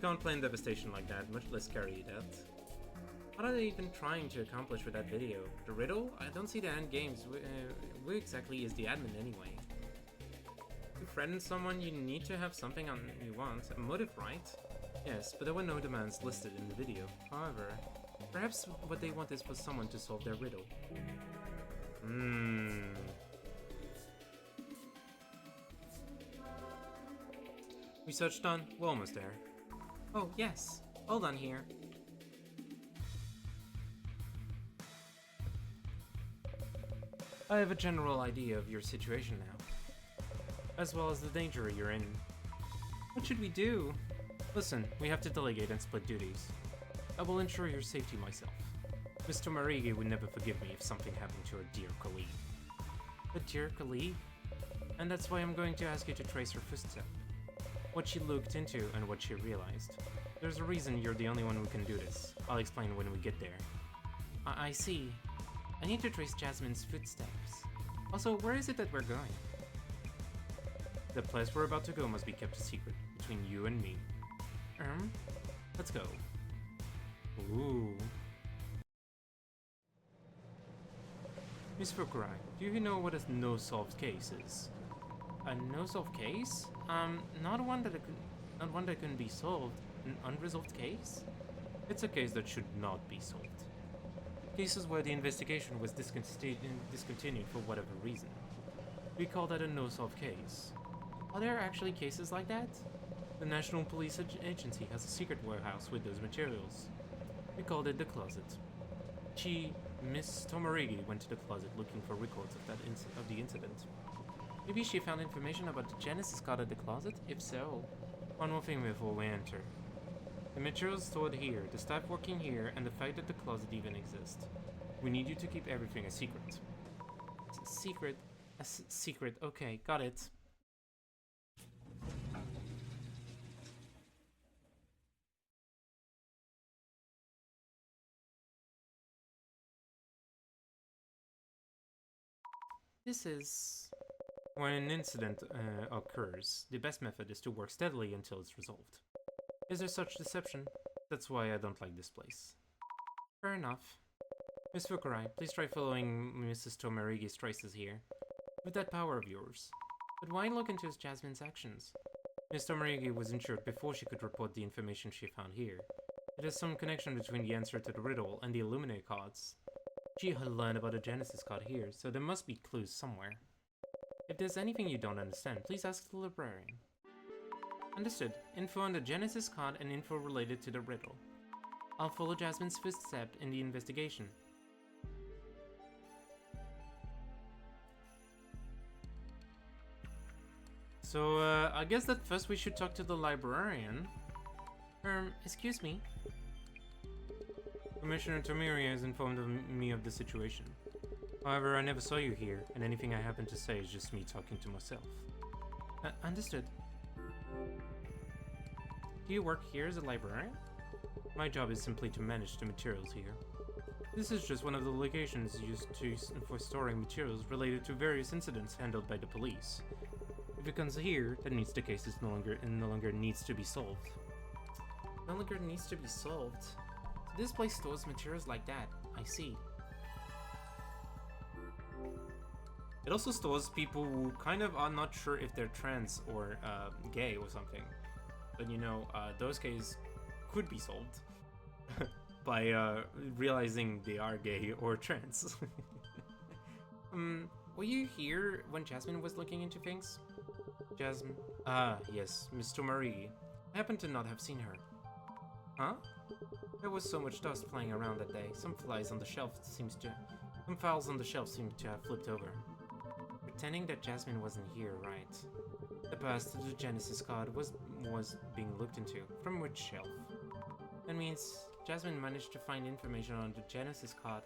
Can't plan devastation like that, much less carry it out. What are they even trying to accomplish with that video? The riddle? I don't see the end games. Who exactly is the admin anyway? To threaten someone, you need to have something on you want. A motive, right? Yes, but there were no demands listed in the video. However, perhaps what they want is for someone to solve their riddle. Research done? We're almost there. Oh, yes. Hold on here. I have a general idea of your situation now, as well as the danger you're in. What should we do? Listen, we have to delegate and split duties. I will ensure your safety myself. Mr. Marigi would never forgive me if something happened to our dear colleague. A dear colleague? And that's why I'm going to ask you to trace her footstep. What she looked into and what she realized. There's a reason you're the only one who can do this. I'll explain when we get there. I see. I need to trace Jasmine's footsteps. Also, where is it that we're going? The place we're about to go must be kept a secret between you and me. Let's go. Ooh. Miss Fukurai, do you know what a no-solved case is? A no-solved case? Not one that couldn't be solved. An unresolved case? It's a case that should not be solved. Cases where the investigation was discontinued for whatever reason. We call that a no-solved case. Are there actually cases like that? The National Police Agency has a secret warehouse with those materials. We called it the closet. Miss Tomarigi, went to the closet looking for records of the incident. Maybe she found information about the Genesis card at the closet? If so, one more thing before we enter. The materials stored here, the staff working here, and the fact that the closet even exists. We need you to keep everything a secret. Secret? A secret. Okay, got it. This is... When an incident occurs, the best method is to work steadily until it's resolved. Is there such deception? That's why I don't like this place. Fair enough. Miss Fukurai, please try following Mrs. Tomarigi's traces here. With that power of yours. But why look into Jasmine's actions? Miss Tomarigi was injured before she could report the information she found here. It has some connection between the answer to the riddle and the Illuminate cards. She had learned about a Genesis card here, so there must be clues somewhere. If there's anything you don't understand, please ask the librarian. Understood. Info on the Genesis card and info related to the riddle. I'll follow Jasmine's footsteps in the investigation. So, I guess that first we should talk to the librarian. Excuse me? Commissioner Tomiria has informed me of the situation. However, I never saw you here, and anything I happen to say is just me talking to myself. Understood. Do you work here as a librarian? My job is simply to manage the materials here. This is just one of the locations used for storing materials related to various incidents handled by the police. If it comes here, that means the case is no longer needs to be solved. No longer needs to be solved? So this place stores materials like that. I see. It also stores people who kind of are not sure if they're trans or gay or something. But you know, those cases could be solved by realizing they are gay or trans. Were you here when Jasmine was looking into things? Jasmine? Ah, yes, Miss Marie. I happen to not have seen her. Huh? There was so much dust flying around that day. Some files on the shelf seem to have flipped over. Pretending that Jasmine wasn't here, right? The past of the Genesis card was being looked into. From which shelf? That means Jasmine managed to find information on the Genesis card.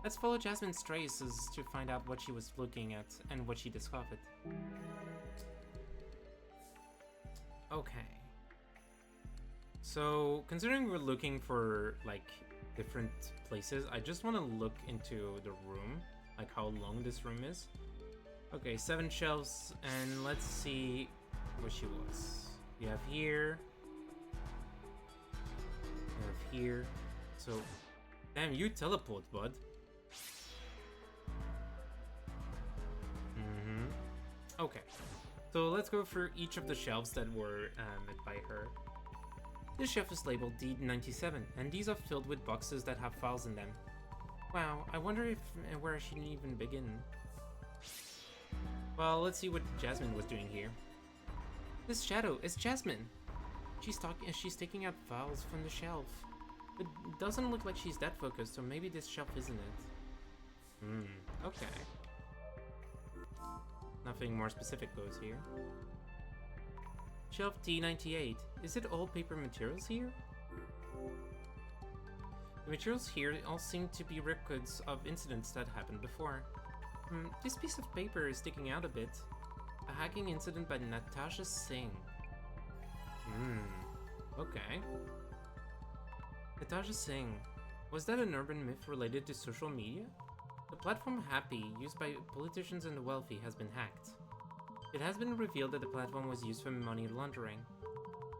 Let's follow Jasmine's traces to find out what she was looking at and what she discovered. Okay. So, considering we're looking for, like, different places, I just want to look into the room, like how long this room is. Okay, 7 shelves, and let's see where she was. We have here. We have here. So, damn, you teleport, bud. Okay, so let's go through each of the shelves that were met by her. This shelf is labeled D97, and these are filled with boxes that have files in them. Wow, I wonder where I should even begin. Well, let's see what Jasmine was doing here. This shadow is Jasmine. She's taking out files from the shelf. It doesn't look like she's that focused, so maybe this shelf isn't it. Okay. Nothing more specific goes here. Shelf D98. Is it all paper materials here? The materials here all seem to be records of incidents that happened before. This piece of paper is sticking out a bit. A hacking incident by Natasha Singh. Okay. Natasha Singh. Was that an urban myth related to social media? The platform Happy, used by politicians and the wealthy, has been hacked. It has been revealed that the platform was used for money laundering.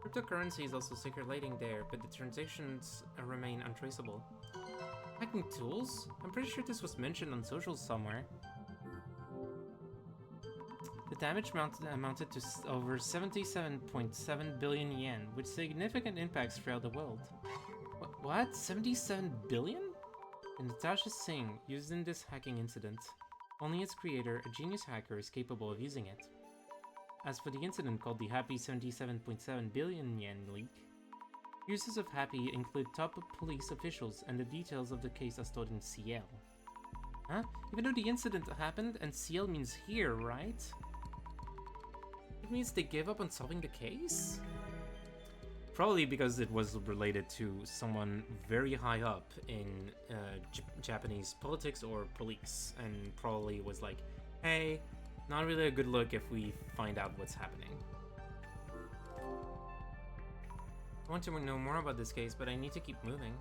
Cryptocurrency is also circulating there, but the transactions remain untraceable. Hacking tools? I'm pretty sure this was mentioned on socials somewhere. The damage amounted to over 77.7 billion yen, with significant impacts throughout the world. What? 77 billion? And Natasha Singh used in this hacking incident. Only its creator, a genius hacker, is capable of using it. As for the incident called the Happy 77.7 billion yen leak, users of Happy include top police officials, and the details of the case are stored in CL. Huh? Even though the incident happened and CL means here, right? It means they gave up on solving the case? Probably because it was related to someone very high up in Japanese politics or police, and probably was like, hey, not really a good look if we find out what's happening. I want to know more about this case, but I need to keep moving.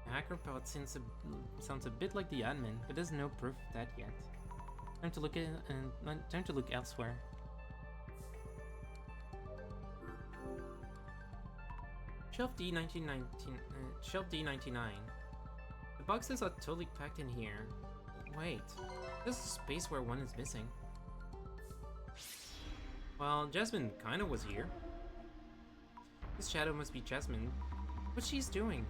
The hacker part sounds a bit like the admin, but there's no proof of that yet. Time to look elsewhere. Shelf D99. The boxes are totally packed in here. Wait, there's a space where one is missing. Well, Jasmine kinda was here. This shadow must be Jasmine. What's she's doing?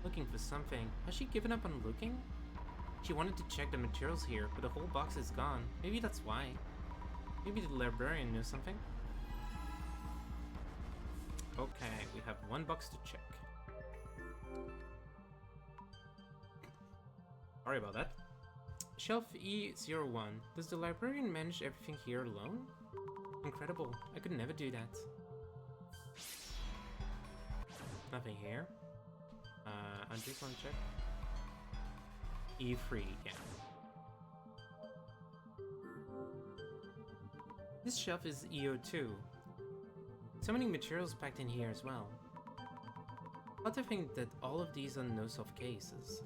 Looking for something. Has she given up on looking? She wanted to check the materials here, but the whole box is gone. Maybe that's why. Maybe the librarian knew something? Okay, we have one box to check. Sorry about that. Shelf E01. Does the librarian manage everything here alone? Incredible. I could never do that. Nothing here. I just want to check. E3, yeah. This shelf is EO2. So many materials packed in here as well. How to think that all of these are no soft cases.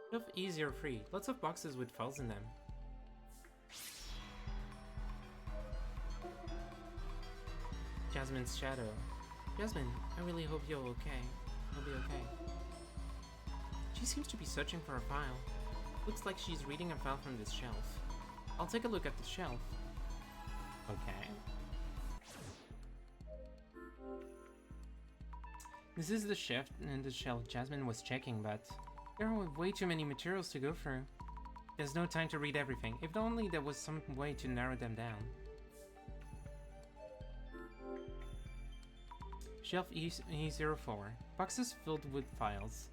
Shelf E03, lots of boxes with files in them. Jasmine's shadow. Jasmine, I really hope you're okay. You'll be okay. She seems to be searching for a file. Looks like she's reading a file from this shelf. I'll take a look at the shelf. Okay. This is the shelf Jasmine was checking, but there are way too many materials to go through. There's no time to read everything. If only there was some way to narrow them down. Shelf E04. Boxes filled with files.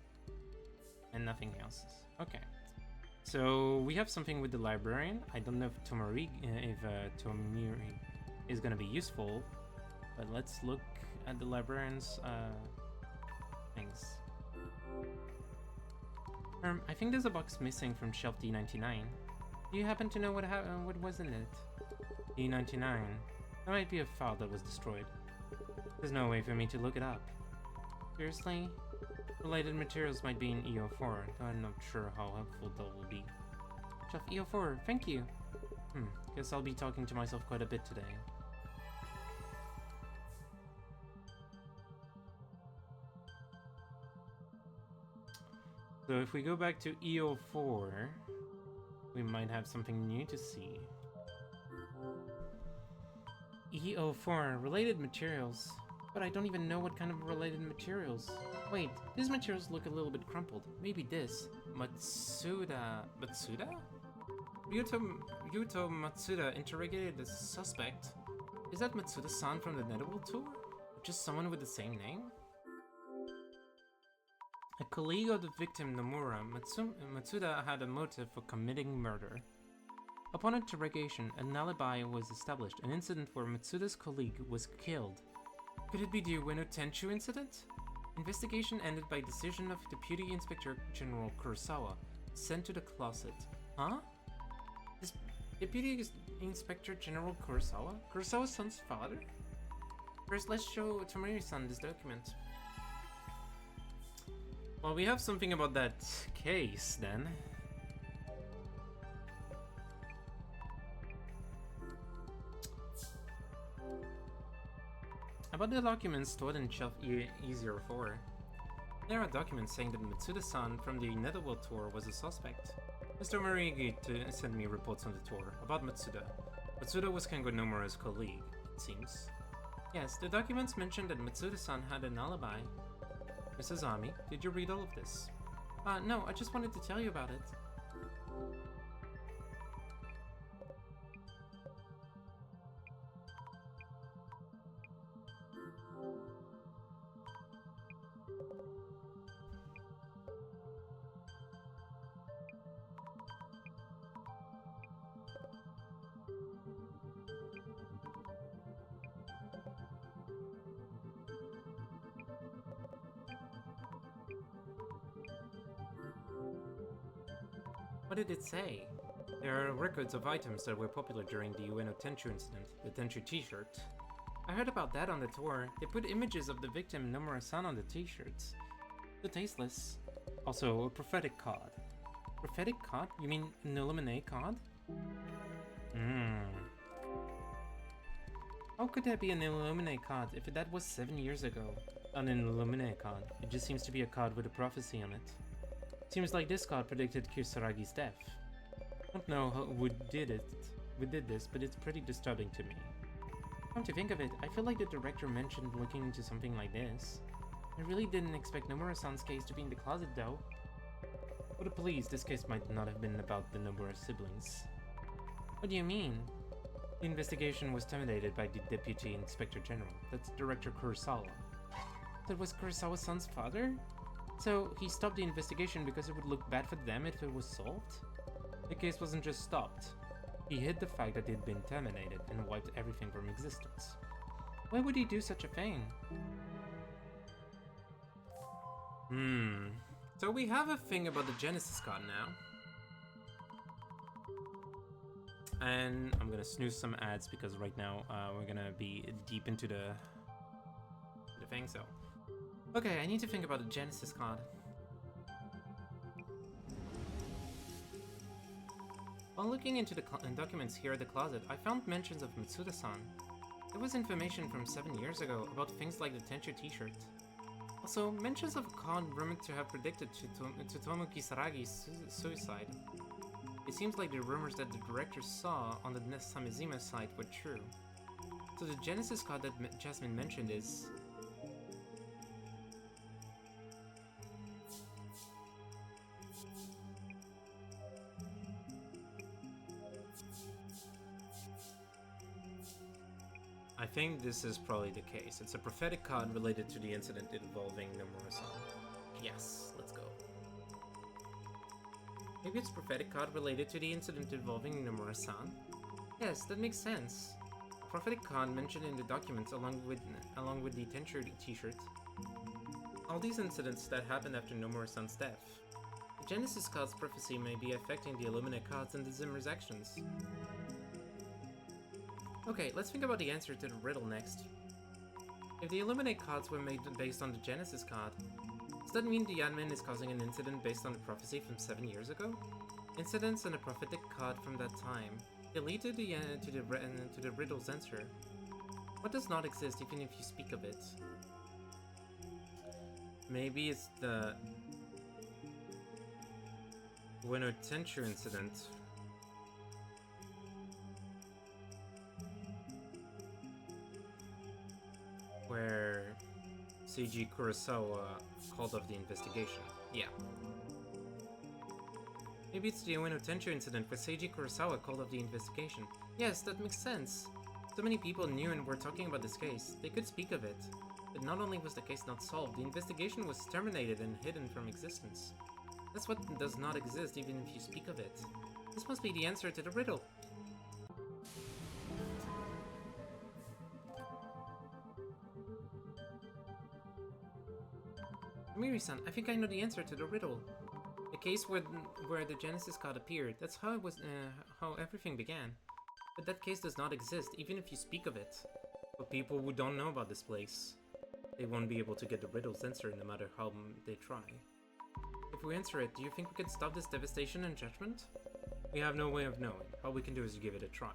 And nothing else. Okay. So we have something with the librarian. I don't know if Tomori is gonna be useful, but let's look at the librarian's things. I think there's a box missing from shelf D99. Do you happen to know what was in it? D99. That might be a file that was destroyed. There's no way for me to look it up. Seriously? Related materials might be in EO4, though I'm not sure how helpful that will be. Shelf EO4, thank you! Guess I'll be talking to myself quite a bit today. So if we go back to EO4, we might have something new to see. EO4, related materials. But I don't even know what kind of related materials. Wait, these materials look a little bit crumpled. Maybe this. Matsuda... Matsuda? Ryuto Matsuda interrogated the suspect. Is that Matsuda-san from the Netherworld tour? Or just someone with the same name? A colleague of the victim, Nomura, Matsuda had a motive for committing murder. Upon interrogation, an alibi was established, an incident where Matsuda's colleague was killed. Could it be the Ueno Tenchu incident? Investigation ended by decision of Deputy Inspector General Kurosawa, sent to the closet. Huh? Is Deputy Inspector General Kurosawa? Kurosawa's son's father? First, let's show Tomori-san this document. Well, we have something about that case, then. About the documents stored in shelf E04. There are documents saying that Matsuda-san from the Netherworld tour was a suspect. Mr. Mori agreed to send me reports on the tour about Matsuda. Matsuda was Kengo Nomura's colleague, it seems. Yes, the documents mentioned that Matsuda-san had an alibi. Mrs. Ami, did you read all of this? No, I just wanted to tell you about it. What did it say? There are records of items that were popular during the Ueno Tenchu incident, the Tenchu t-shirt. I heard about that on the tour. They put images of the victim Nomura-san on the t-shirts. So tasteless. Also, a prophetic card. Prophetic card? You mean an Illuminate card? How could there be an Illuminate card if that was 7 years ago? An Illuminate card. It just seems to be a card with a prophecy on it. Seems like this card predicted Kisaragi's death. Don't know who did this, but it's pretty disturbing to me. Come to think of it, I feel like the director mentioned looking into something like this. I really didn't expect Nomura-san's case to be in the closet though. But please, this case might not have been about the Nomura siblings. What do you mean? The investigation was terminated by the Deputy Inspector General. That's Director Kurosawa. That was Kurosawa's son's father? So, he stopped the investigation because it would look bad for them if it was solved? The case wasn't just stopped. He hid the fact that it had been terminated and wiped everything from existence. Why would he do such a thing? So we have a thing about the Genesis card now. And I'm gonna snooze some ads because right now we're gonna be deep into the thing, so. Okay, I need to think about the Genesis card. While looking into the documents here at the closet, I found mentions of Mitsuda-san. There was information from 7 years ago about things like the Tenchu t-shirt. Also, mentions of a card rumored to have predicted Tsutomu Kisaragi's suicide. It seems like the rumors that the director saw on the Samizima site were true. So the Genesis card that Jasmine mentioned is... I think this is probably the case. It's a prophetic card related to the incident involving Nomura-san. Yes, let's go. Maybe it's a prophetic card related to the incident involving Nomura-san? Yes, that makes sense. A prophetic card mentioned in the documents along with the Tenchu t-shirt. All these incidents that happened after Nomura-san's death. The Genesis card's prophecy may be affecting the Illuminate cards and the Zimmer's actions. Okay, let's think about the answer to the riddle next. If the Illuminate cards were made based on the Genesis card, does that mean the admin is causing an incident based on the prophecy from 7 years ago? Incidents and a prophetic card from that time. They lead to the riddle's answer. What does not exist even if you speak of it? Maybe it's the Ueno Tenchu incident. Where Seiji Kurosawa called off the investigation. Yeah. Maybe it's the Ueno Tenchu incident where Seiji Kurosawa called off the investigation. Yes, that makes sense. So many people knew and were talking about this case. They could speak of it. But not only was the case not solved, the investigation was terminated and hidden from existence. That's what does not exist even if you speak of it. This must be the answer to the riddle. Miri-san, I think I know the answer to the riddle. The case where the Genesis card appeared, that's how it was, how everything began. But that case does not exist, even if you speak of it. For people who don't know about this place, they won't be able to get the riddle's answer no matter how they try. If we answer it, do you think we can stop this devastation and judgment? We have no way of knowing. All we can do is give it a try.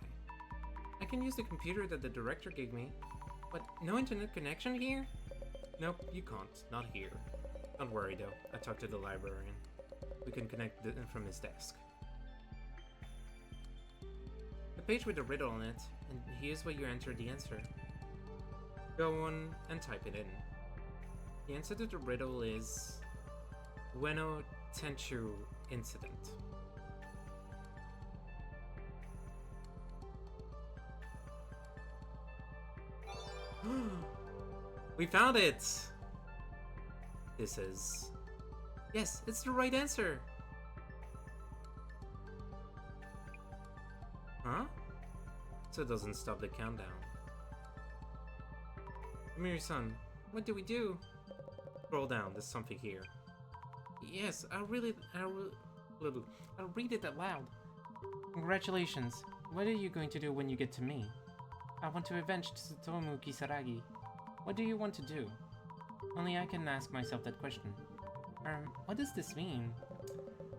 I can use the computer that the director gave me, but no internet connection here? Nope, you can't. Not here. Don't worry though, I talked to the librarian. We can connect from his desk. A page with a riddle on it, and here's where you enter the answer. Go on and type it in. The answer to the riddle is Ueno Tenchu incident. We found it! This is... Yes, it's the right answer! Huh? So it doesn't stop the countdown. Amiri-san, what do we do? Scroll down, there's something here. Yes, I'll read it out loud. Congratulations. What are you going to do when you get to me? I want to avenge Tsutomu Kisaragi. What do you want to do? Only I can ask myself that question. What does this mean?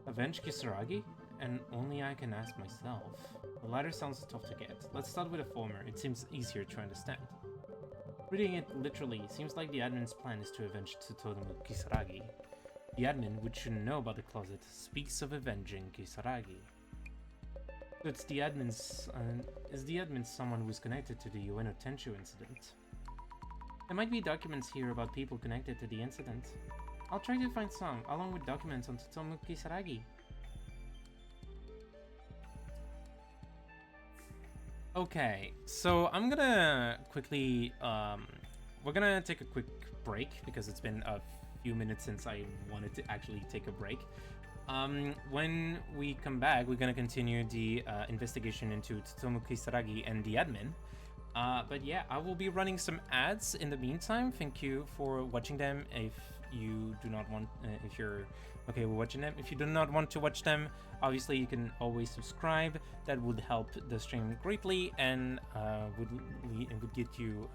Avenge Kisaragi? And only I can ask myself. The latter sounds tough to get. Let's start with the former, it seems easier to understand. Reading it literally, seems like the admin's plan is to avenge Tsutomu Kisaragi. The admin, which should know about the closet, speaks of avenging Kisaragi. So it's the admin's... is the admin someone who's connected to the Ueno Tenchu incident? There might be documents here about people connected to the incident. I'll try to find some, along with documents on Tsutomu Kisaragi. Okay, so I'm gonna quickly, we're gonna take a quick break because it's been a few minutes since I wanted to actually take a break. When we come back, we're gonna continue the investigation into Tsutomu Kisaragi and the admin. But yeah, I will be running some ads in the meantime. Thank you for watching them. If you do not want, if you're okay with watching them. If you do not want to watch them, obviously you can always subscribe. That would help the stream greatly, and would get you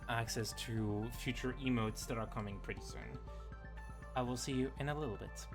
access to future emotes that are coming pretty soon. I will see you in a little bit.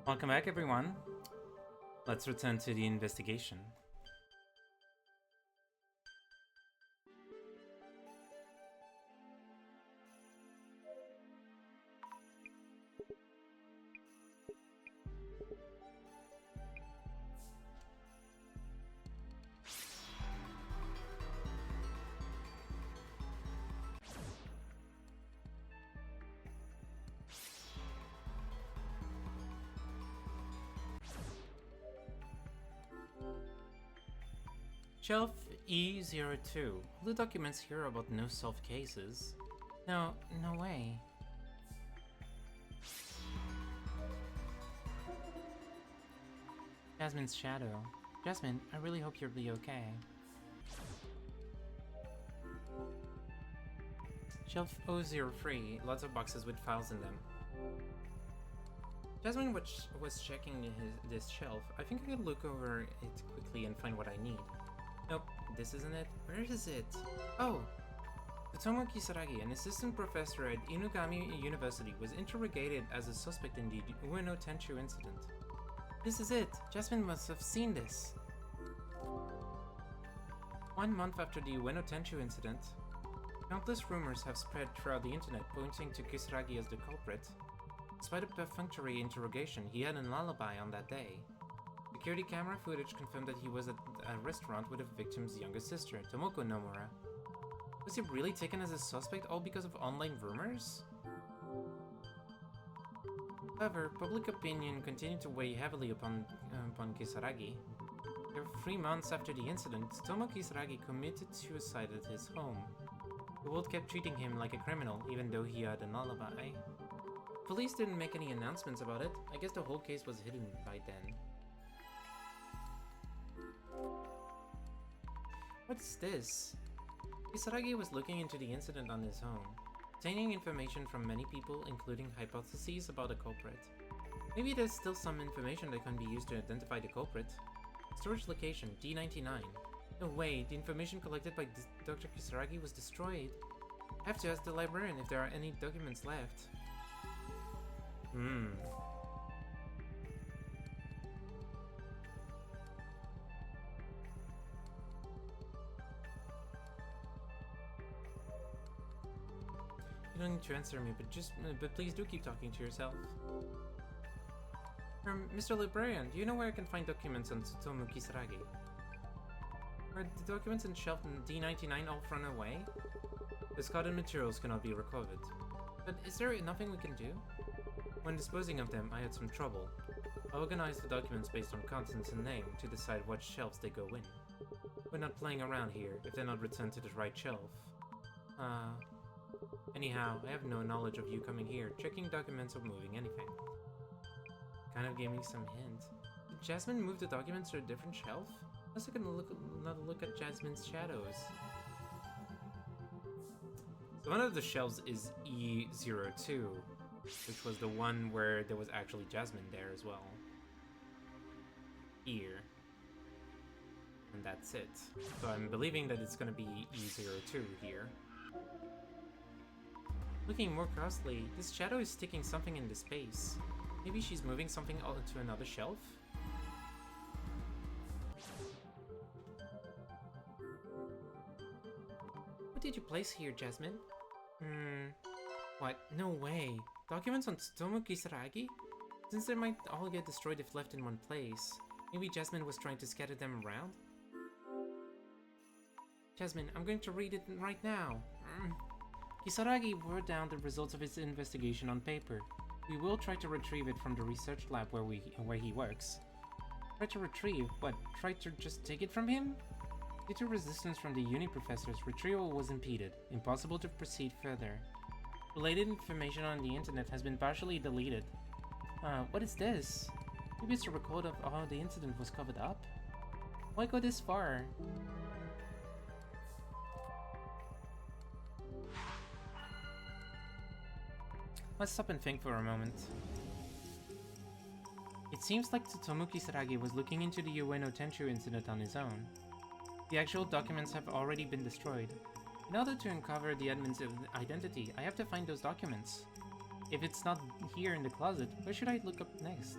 Welcome back, everyone. Let's return to the investigation. Shelf E02. All the documents here about no solved cases. No way. Jasmine's shadow. Jasmine, I really hope you'll be okay. Shelf 003, lots of boxes with files in them. Jasmine was checking this shelf. I think I could look over it quickly and find what I need. Nope, this isn't it. Where is it? Oh! Tsutomu Kisaragi, an assistant professor at Inugami University, was interrogated as a suspect in the Ueno Tenchu incident. This is it! Jasmine must have seen this! 1 month after the Ueno Tenchu incident, countless rumors have spread throughout the internet pointing to Kisaragi as the culprit. Despite a perfunctory interrogation, he had an alibi on that day. Security camera footage confirmed that he was at a restaurant with the victim's younger sister, Tomoko Nomura. Was he really taken as a suspect all because of online rumors? However, public opinion continued to weigh heavily upon Kisaragi. 3 months after the incident, Tomo Kisaragi committed suicide at his home. The world kept treating him like a criminal, even though he had an alibi. Police didn't make any announcements about it. I guess the whole case was hidden by then. What's this? Kisaragi was looking into the incident on his own, obtaining information from many people, including hypotheses about the culprit. Maybe there's still some information that can be used to identify the culprit. Storage location, D99. No way, the information collected by Dr. Kisaragi was destroyed. I have to ask the librarian if there are any documents left. You don't need to answer me, but please do keep talking to yourself. Mr. Librarian, do you know where I can find documents on Tsutomu Kisaragi? Are the documents in shelf D99 all thrown away? Discarded materials cannot be recovered. But is there nothing we can do? When disposing of them, I had some trouble. I organized the documents based on contents and name to decide what shelves they go in. We're not playing around here if they're not returned to the right shelf. Anyhow, I have no knowledge of you coming here, checking documents or moving anything. Kind of gave me some hint. Did Jasmine move the documents to a different shelf? Let's take another look at Jasmine's shadows. So one of the shelves is E02, which was the one where there was actually Jasmine there as well. Here. And that's it. So I'm believing that it's gonna be E02 here. Looking more closely, this shadow is sticking something into space. Maybe she's moving something to another shelf? What did you place here, Jasmine? What? No way. Documents on Tsutomu Kisaragi? Since they might all get destroyed if left in one place, maybe Jasmine was trying to scatter them around? Jasmine, I'm going to read it right now. Kisaragi wrote down the results of his investigation on paper. We will try to retrieve it from the research lab where he works. Try to retrieve? What? Try to just take it from him? Due to resistance from the uni professors, retrieval was impeded. Impossible to proceed further. Related information on the internet has been partially deleted. What is this? Maybe it's a record of how the incident was covered up? Why go this far? Let's stop and think for a moment. It seems like Tsutomu Kisaragi was looking into the Ueno Tenchu incident on his own. The actual documents have already been destroyed. In order to uncover the admin's identity, I have to find those documents. If it's not here in the closet, where should I look up next?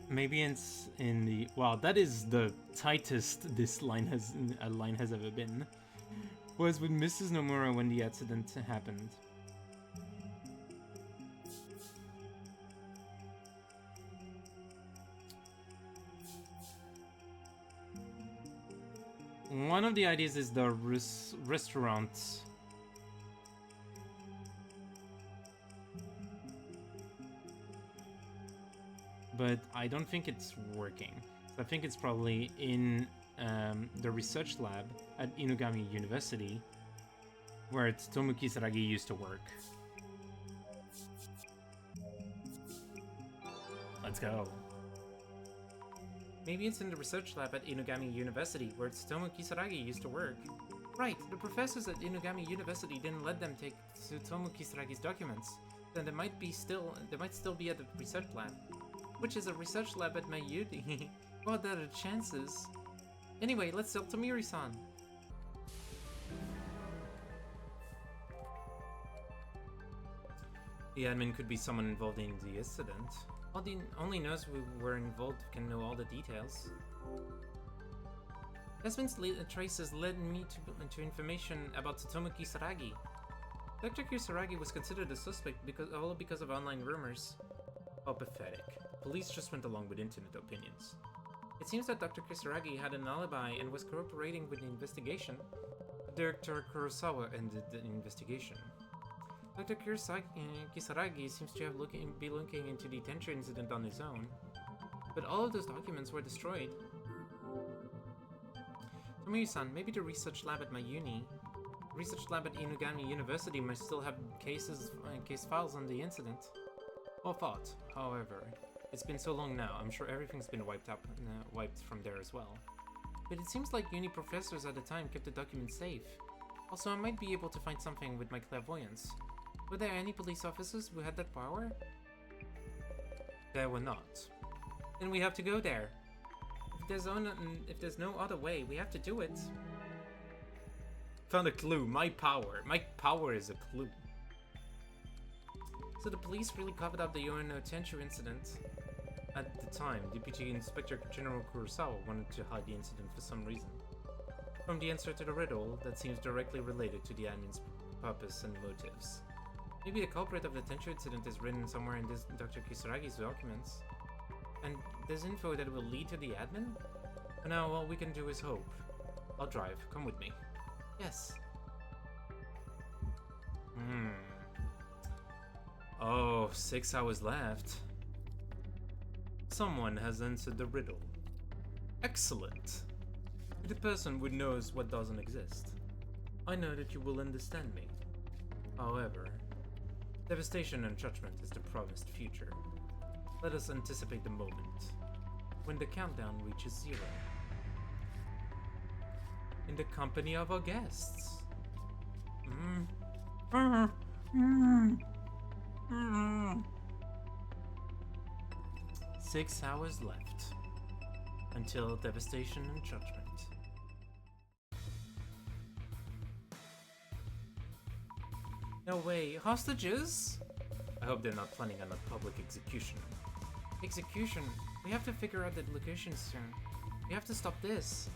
Maybe it's in the... Wow, that is the tightest this line has ever been. Was with Mrs. Nomura when the accident happened. One of the ideas is the restaurant. But I don't think it's working. I think it's probably in the research lab at Inugami University, where Tsutomu Kisaragi used to work. Let's go. Maybe it's in the research lab at Inugami University, where Tsutomu Kisaragi used to work. Right, the professors at Inugami University didn't let them take Tsutomu Kisaragi's documents. Then they might still be at the research lab. Which is a research lab at my uni. What are the chances? Anyway, let's talk to Miri-san. The admin could be someone involved in the incident. Only knows we were involved can know all the details. Desmond's traces led me to information about Tsutomu Kisaragi. Dr. Kisaragi was considered a suspect because of online rumors. How pathetic. Police just went along with internet opinions. It seems that Dr. Kisaragi had an alibi and was cooperating with the investigation. Director Kurosawa ended the investigation. Dr. Kisaragi seems to have be looking into the detention incident on his own. But all of those documents were destroyed. Tomoyu-san, maybe the research lab at my uni. The research lab at Inugami University might still have case files on the incident. Well thought, however. It's been so long now, I'm sure everything's been wiped from there as well. But it seems like uni professors at the time kept the documents safe. Also, I might be able to find something with my clairvoyance. Were there any police officers who had that power? There were not. Then we have to go there. If there's no other way, we have to do it. Found a clue. My power. My power is a clue. So the police really covered up the Yono Tenchu incident. At the time, Deputy Inspector General Kurosawa wanted to hide the incident for some reason. From the answer to the riddle, that seems directly related to the admin's purpose and motives. Maybe the culprit of the Tenchu incident is written somewhere in this Dr. Kisaragi's documents. And there's info that will lead to the admin? For now, all we can do is hope. I'll drive. Come with me. Yes. Oh, 6 hours left. Someone has answered the riddle. Excellent. The person who knows what doesn't exist. I know that you will understand me. However, devastation and judgment is the promised future. Let us anticipate the moment when the countdown reaches 0. In the company of our guests. 6 hours left until devastation and judgment. No way, hostages? I hope they're not planning on a public execution. Execution? We have to figure out the location soon. We have to stop this.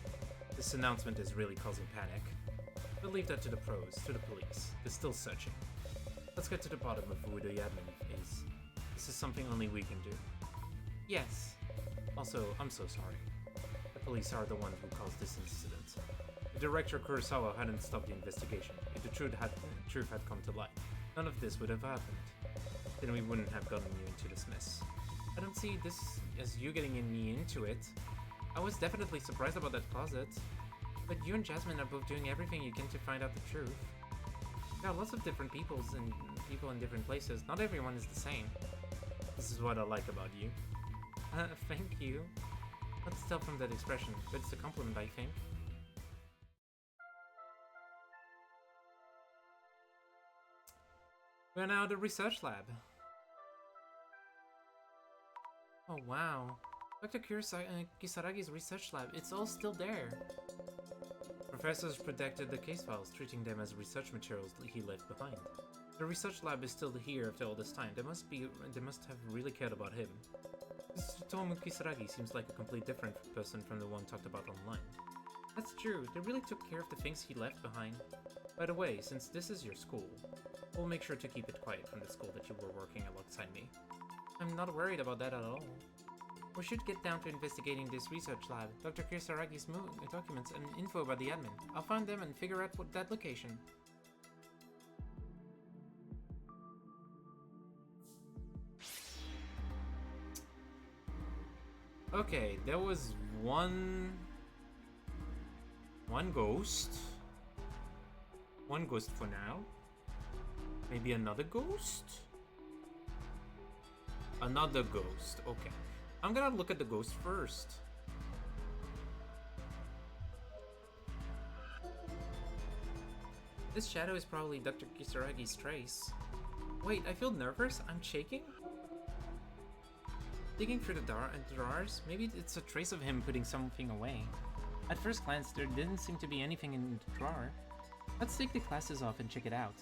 This announcement is really causing panic. We'll leave that to the pros, to the police. They're still searching. Let's get to the bottom of who the admin is. This is something only we can do. Yes. Also, I'm so sorry. The police are the ones who caused this incident. The director Kurosawa hadn't stopped the investigation. If the truth had come to light, none of this would have happened. Then we wouldn't have gotten you into this mess. I don't see this as you getting me into it. I was definitely surprised about that closet. But you and Jasmine are both doing everything you can to find out the truth. There are lots of different people in different places. Not everyone is the same. This is what I like about you. Thank you. Let's tell from that expression, but it's a compliment, I think. We're now at the research lab. Oh wow. Dr. Kisaragi's research lab, it's all still there. Professors protected the case files, treating them as research materials he left behind. The research lab is still here after all this time. They must have really cared about him. This Tsutomu Kisaragi seems like a completely different person from the one talked about online. That's true, they really took care of the things he left behind. By the way, since this is your school, we'll make sure to keep it quiet from the school that you were working alongside me. I'm not worried about that at all. We should get down to investigating this research lab, Dr. Kisaragi's documents and info about the admin. I'll find them and figure out that location. Okay, there was one ghost. One ghost for now. Maybe another ghost? Another ghost, okay. I'm gonna look at the ghost first. This shadow is probably Dr. Kisaragi's trace. Wait, I feel nervous? I'm shaking? Digging through the drawers, maybe it's a trace of him putting something away. At first glance, there didn't seem to be anything in the drawer. Let's take the glasses off and check it out.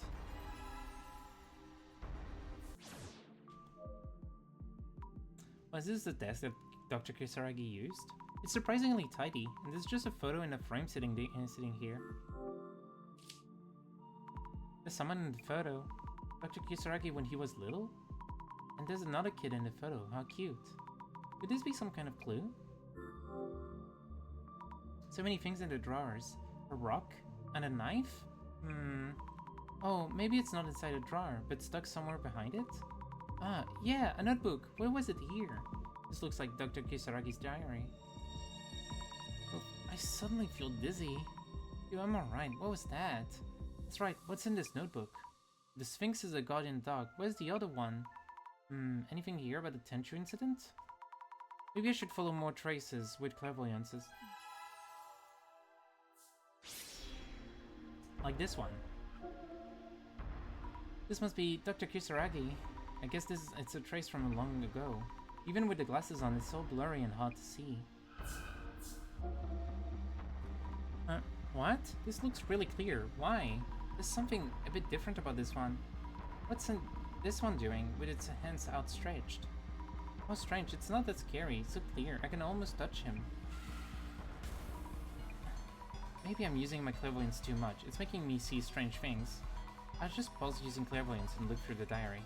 Was this the desk that Dr. Kisaragi used? It's surprisingly tidy, and there's just a photo in a frame sitting here. There's someone in the photo. Dr. Kisaragi when he was little? And there's another kid in the photo. How cute. Could this be some kind of clue? So many things in the drawers. A rock? And a knife? Oh, maybe it's not inside a drawer, but stuck somewhere behind it? Ah, yeah, a notebook. Where was it here? This looks like Dr. Kisaragi's diary. Oh, I suddenly feel dizzy. Yo, I'm alright. What was that? That's right, what's in this notebook? The Sphinx is a guardian dog. Where's the other one? Anything here about the Tenchu incident? Maybe I should follow more traces with clairvoyances. Like this one. This must be Dr. Kisaragi. I guess it's a trace from long ago. Even with the glasses on, it's so blurry and hard to see. What? This looks really clear. Why? There's something a bit different about this one. What's this one doing with its hands outstretched? How strange, it's not that scary, it's so clear, I can almost touch him. Maybe I'm using my clairvoyance too much, it's making me see strange things. I'll just pause using clairvoyance and look through the diary.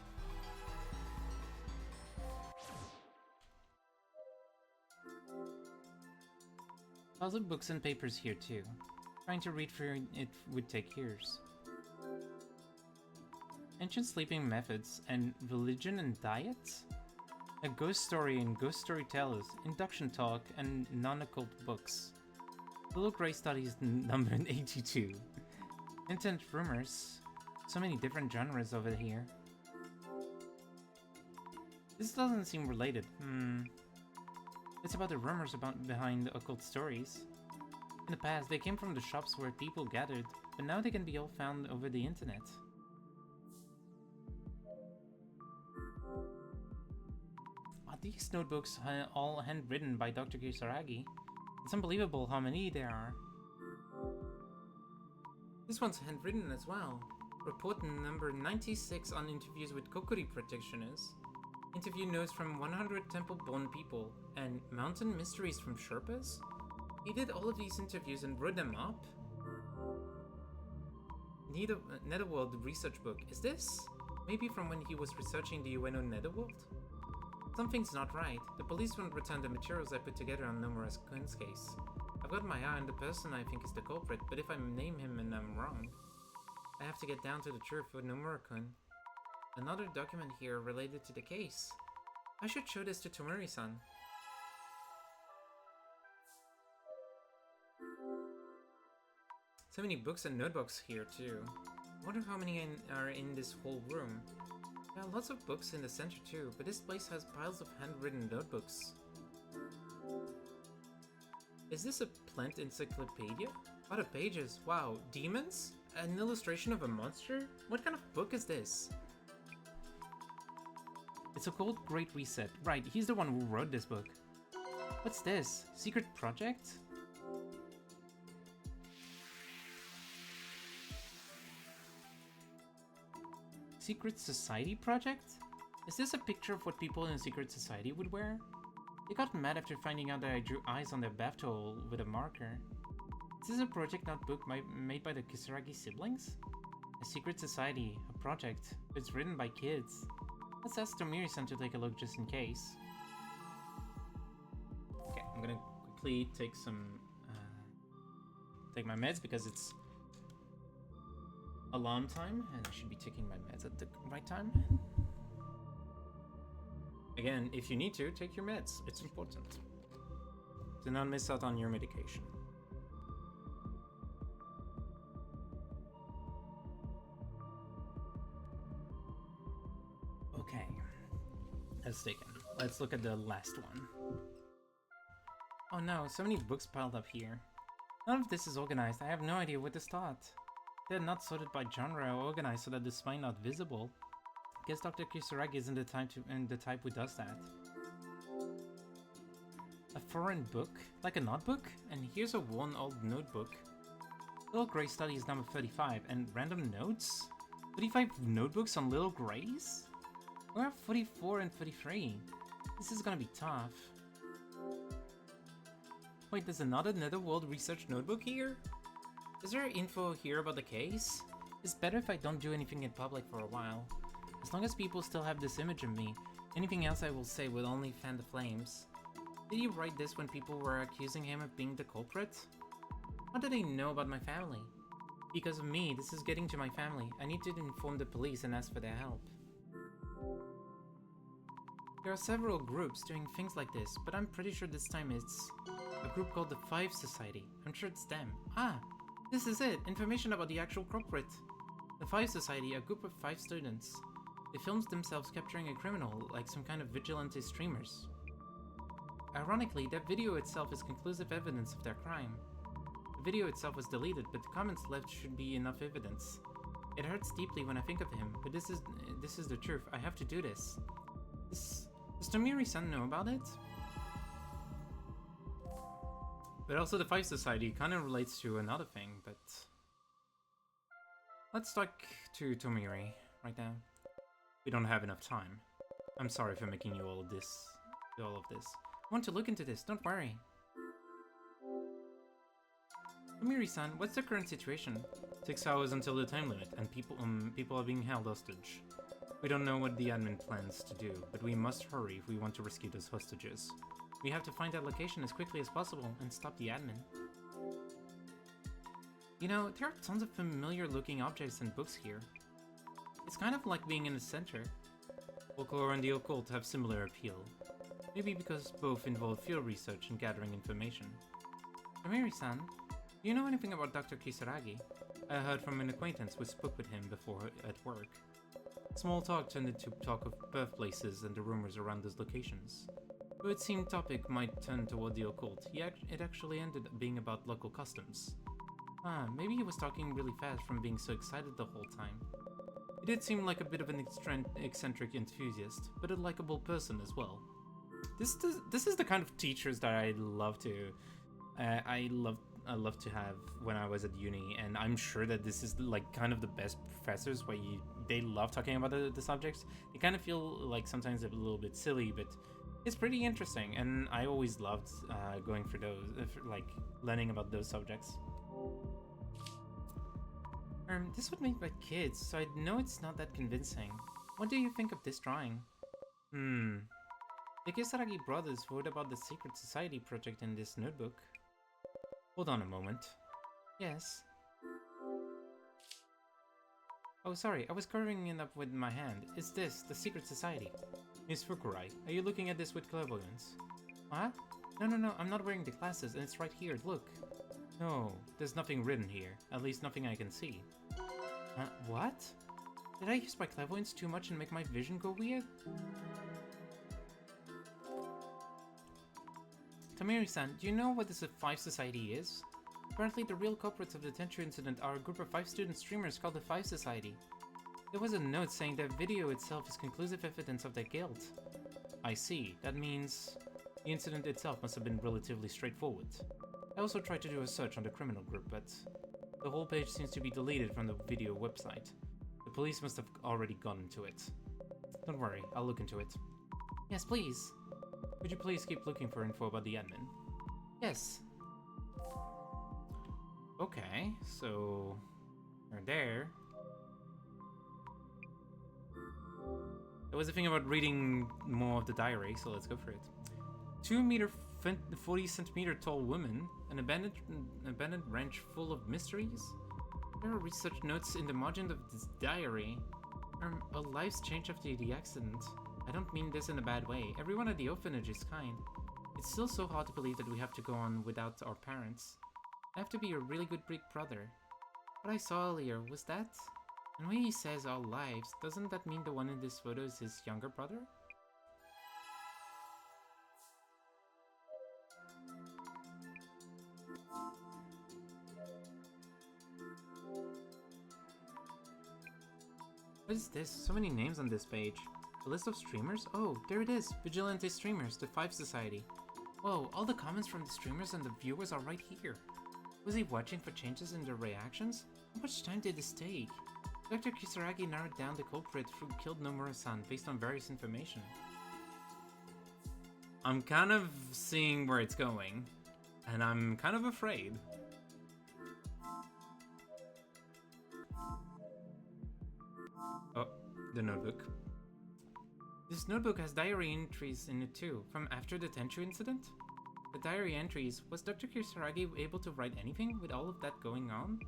Lots of books and papers here too. Trying to read through it would take years. Ancient sleeping methods and religion and diet? A ghost story and ghost storytellers, induction talk, and non-occult books. Little Grey Studies number 82. Intent rumors. So many different genres over here. This doesn't seem related. It's about the rumors behind the occult stories. In the past, they came from the shops where people gathered, but now they can be all found over the internet. Are these notebooks all handwritten by Dr. Kisaragi? It's unbelievable how many there are. This one's handwritten as well. Report number 96 on interviews with Kokuri practitioners. Interview notes from 100 temple-born people, and mountain mysteries from Sherpas? He did all of these interviews and wrote them up? Netherworld research book. Is this? Maybe from when he was researching the Ueno Netherworld? Something's not right. The police won't return the materials I put together on Nomura's Kun's case. I've got my eye on the person I think is the culprit, but if I name him and I'm wrong, I have to get down to the truth with Nomura-kun. Another document here related to the case. I should show this to Tomori-san. So many books and notebooks here too. I wonder how many are in this whole room. There are lots of books in the center too, but this place has piles of handwritten notebooks. Is this a plant encyclopedia? A lot of pages. Wow, demons? An illustration of a monster? What kind of book is this? It's a called Great Reset. Right, he's the one who wrote this book. What's this? Secret project? Secret Society project? Is this a picture of what people in a secret society would wear? They got mad after finding out that I drew eyes on their bath towel with a marker. Is this a project notebook made by the Kisaragi siblings? A secret society, a project. It's written by kids. Let's ask Tomiri-san to take a look just in case. Okay, I'm gonna quickly take take my meds because it's alarm time and I should be taking my meds at the right time. Again, if you need to, take your meds. It's important. Do not miss out on your medication. Okay, that's taken. Let's look at the last one. Oh no, so many books piled up here. None of this is organized. I have no idea where to start. They're not sorted by genre or organized so that the spine not visible. Guess Dr. Kisaragi isn't the type who does that. A foreign book? Like a notebook? And here's a worn old notebook. Little Grey studies number 35 and random notes? 35 notebooks on Little Greys? We're at 44 and 43. This is gonna be tough. Wait, there's another Netherworld research notebook here? Is there info here about the case? It's better if I don't do anything in public for a while. As long as people still have this image of me, anything else I will say will only fan the flames. Did he write this when people were accusing him of being the culprit? How did they know about my family? Because of me, this is getting to my family. I need to inform the police and ask for their help. There are several groups doing things like this, but I'm pretty sure this time it's a group called the Five Society. I'm sure it's them. Ah, this is it! Information about the actual culprit. The Five Society, a group of 5 students. They filmed themselves capturing a criminal, like some kind of vigilante streamers. Ironically, that video itself is conclusive evidence of their crime. The video itself was deleted, but the comments left should be enough evidence. It hurts deeply when I think of him, but this is the truth. I have to do this. Does Tomiri-san know about it? But also the Five Society kind of relates to another thing, but... Let's talk to Tomiri right now. We don't have enough time. I'm sorry for making you all of this. I want to look into this, don't worry. Tomiri-san, what's the current situation? 6 hours until the time limit, and people are being held hostage. We don't know what the admin plans to do, but we must hurry if we want to rescue those hostages. We have to find that location as quickly as possible and stop the admin. You know, there are tons of familiar looking objects and books here. It's kind of like being in the center. Folklore and the occult have similar appeal. Maybe because both involve field research and gathering information. Tomiri-san, do you know anything about Dr. Kisaragi? I heard from an acquaintance who spoke with him before at work. Small talk turned into talk of birthplaces and the rumors around those locations. Though it seemed topic might turn toward the occult, it actually ended up being about local customs. Maybe he was talking really fast from being so excited the whole time. He did seem like a bit of an eccentric enthusiast, but a likable person as well. This is the kind of teachers that I love to to have when I was at uni, and I'm sure that this is like kind of the best professors where they love talking about the subjects. They kind of feel like sometimes a little bit silly, but it's pretty interesting, and I always loved going for those, like learning about those subjects. This would make my kids, so I know it's not that convincing. What do you think of this drawing? The Kisaragi brothers wrote about the Secret Society project in this notebook. Hold on a moment. Yes? Oh, sorry, I was covering it up with my hand. Is this the Secret Society? Miss Fukurai, are you looking at this with clairvoyance? What? No, I'm not wearing the glasses, and it's right here, look. No, there's nothing written here. At least nothing I can see. What? Did I use my clairvoyance too much and make my vision go weird? Tomiri-san, do you know what this Five Society is? Apparently the real culprits of the Tenchu incident are a group of 5 student streamers called the Five Society. There was a note saying that video itself is conclusive evidence of their guilt. I see. That means the incident itself must have been relatively straightforward. I also tried to do a search on the criminal group, but the whole page seems to be deleted from the video website. The police must have already gotten to it. Don't worry, I'll look into it. Yes, please. Could you please keep looking for info about the admin? Yes. Okay, so we're there. There was a thing about reading more of the diary, so let's go for it. 2 meter 40 centimeter tall woman, an abandoned ranch full of mysteries. There are research notes in the margin of this diary. A life's changed after the accident. I don't mean this in a bad way. Everyone at the orphanage is kind. It's still so hard to believe that we have to go on without our parents. I have to be a really good big brother. What I saw earlier, was that? And when he says our lives, doesn't that mean the one in this photo is his younger brother? What is this? So many names on this page. A list of streamers? Oh, there it is. Vigilante streamers, the Five Society. Whoa, all the comments from the streamers and the viewers are right here. Was he watching for changes in their reactions? How much time did this take? Dr. Kisaragi narrowed down the culprit who killed Nomura-san based on various information. I'm kind of seeing where it's going, and I'm kind of afraid. Oh, the notebook. This notebook has diary entries in it too, from after the Tenchu incident? The diary entries, was Dr. Kisaragi able to write anything with all of that going on?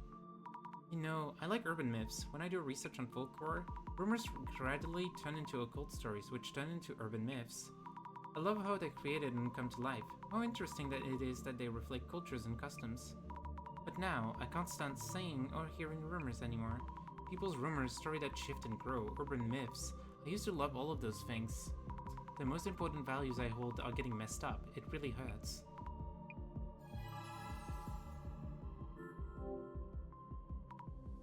You know, I like urban myths. When I do research on folklore, rumors gradually turn into occult stories, which turn into urban myths. I love how they're created and come to life. How interesting that it is that they reflect cultures and customs. But now, I can't stand saying or hearing rumors anymore. People's rumors, stories that shift and grow, urban myths. I used to love all of those things. The most important values I hold are getting messed up. It really hurts.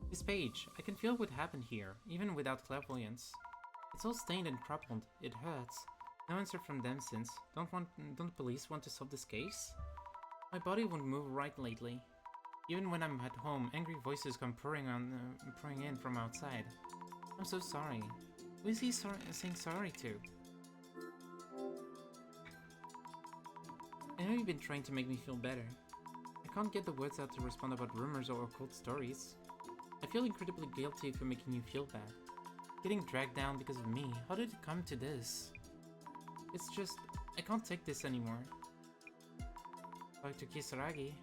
This page, I can feel what happened here, even without clairvoyance. It's all stained and crumpled. It hurts. No answer from them since. Don't police want to solve this case? My body won't move right lately. Even when I'm at home, angry voices come pouring in from outside. I'm so sorry. Who is he saying sorry to? I know you've been trying to make me feel better. I can't get the words out to respond about rumors or occult stories. I feel incredibly guilty for making you feel bad. Getting dragged down because of me. How did it come to this? It's just, I can't take this anymore. Dr. Kisaragi.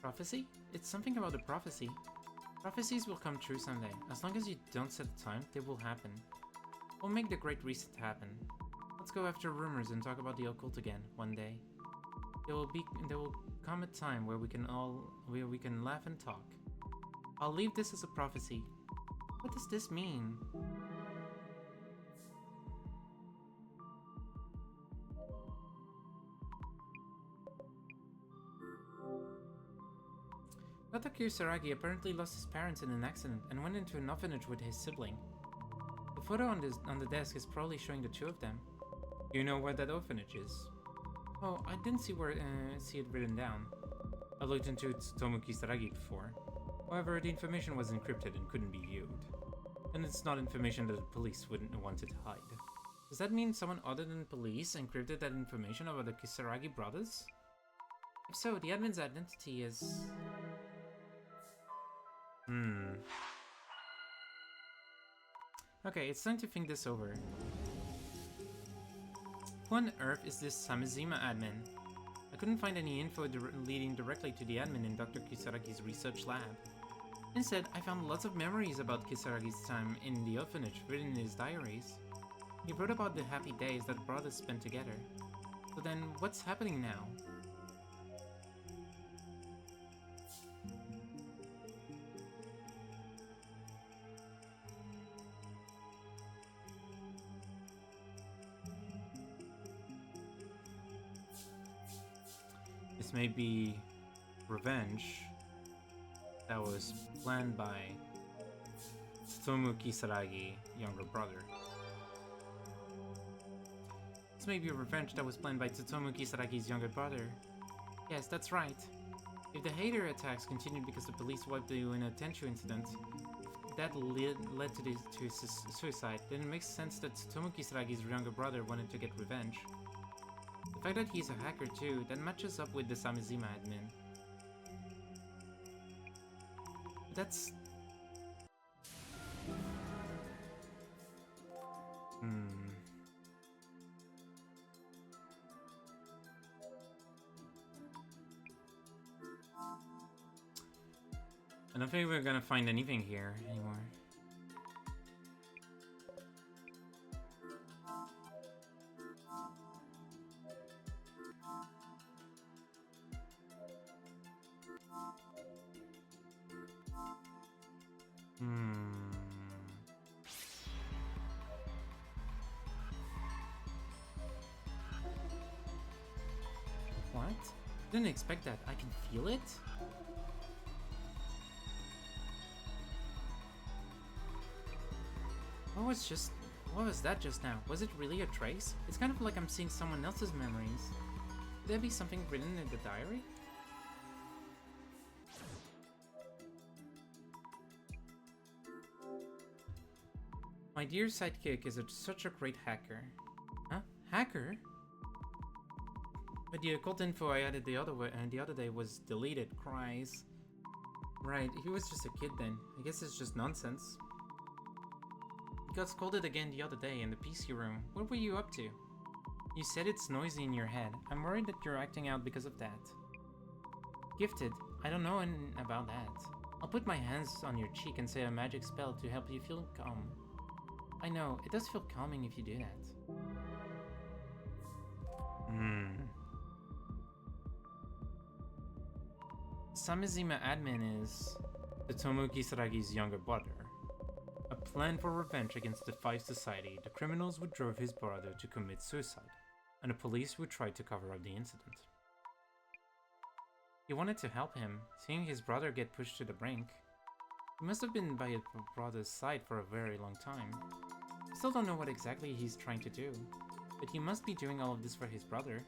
Prophecy? It's something about a prophecy. Prophecies will come true someday. As long as you don't set a time, they will happen. We'll make the Great Reset happen. Let's go after rumors and talk about the occult again, one day. There will come a time where we can laugh and talk. I'll leave this as a prophecy. What does this mean? Dr. Kisaragi apparently lost his parents in an accident and went into an orphanage with his sibling. The photo on the desk is probably showing the two of them. You know where that orphanage is? Oh, I didn't see it written down. I looked into Tsutomu Kisaragi before. However, the information was encrypted and couldn't be viewed. And it's not information that the police wouldn't want to hide. Does that mean someone other than police encrypted that information about the Kisaragi brothers? If so, the admin's identity is... Okay, it's time to think this over. Who on earth is this Samizima admin? I couldn't find any info leading directly to the admin in Dr. Kisaragi's research lab. Instead, I found lots of memories about Kisaragi's time in the orphanage written in his diaries. He wrote about the happy days that brothers spent together. So then, what's happening now? This may be revenge that was planned by Tsutomu Kisaragi, younger brother. This may be a revenge that was planned by Tsutomu Kisaragi's younger brother. Yes, that's right. If the hater attacks continued because the police wiped you in a Tenchu incident, that led to his suicide, then it makes sense that Tsutomu Kisaragi's younger brother wanted to get revenge. The fact that he's a hacker too, that matches up with the Samizima admin. That's... I don't think we're gonna find anything here anymore. What? Didn't expect that. I can feel it? What was that just now? Was it really a trace? It's kind of like I'm seeing someone else's memories. Could there be something written in the diary? My dear sidekick is such a great hacker. Huh? Hacker? But the occult info I added the other day was deleted. Cries. Right, he was just a kid then. I guess it's just nonsense. He got scolded again the other day in the PC room. What were you up to? You said it's noisy in your head. I'm worried that you're acting out because of that. Gifted? I don't know anything about that. I'll put my hands on your cheek and say a magic spell to help you feel calm. I know, it does feel calming if you do that. Samizima admin is Tsutomu Kisaragi's younger brother. A plan for revenge against the Five Society, the criminals would drove his brother to commit suicide, and the police would try to cover up the incident. He wanted to help him, seeing his brother get pushed to the brink. He must have been by his brother's side for a very long time. I still don't know what exactly he's trying to do, but he must be doing all of this for his brother.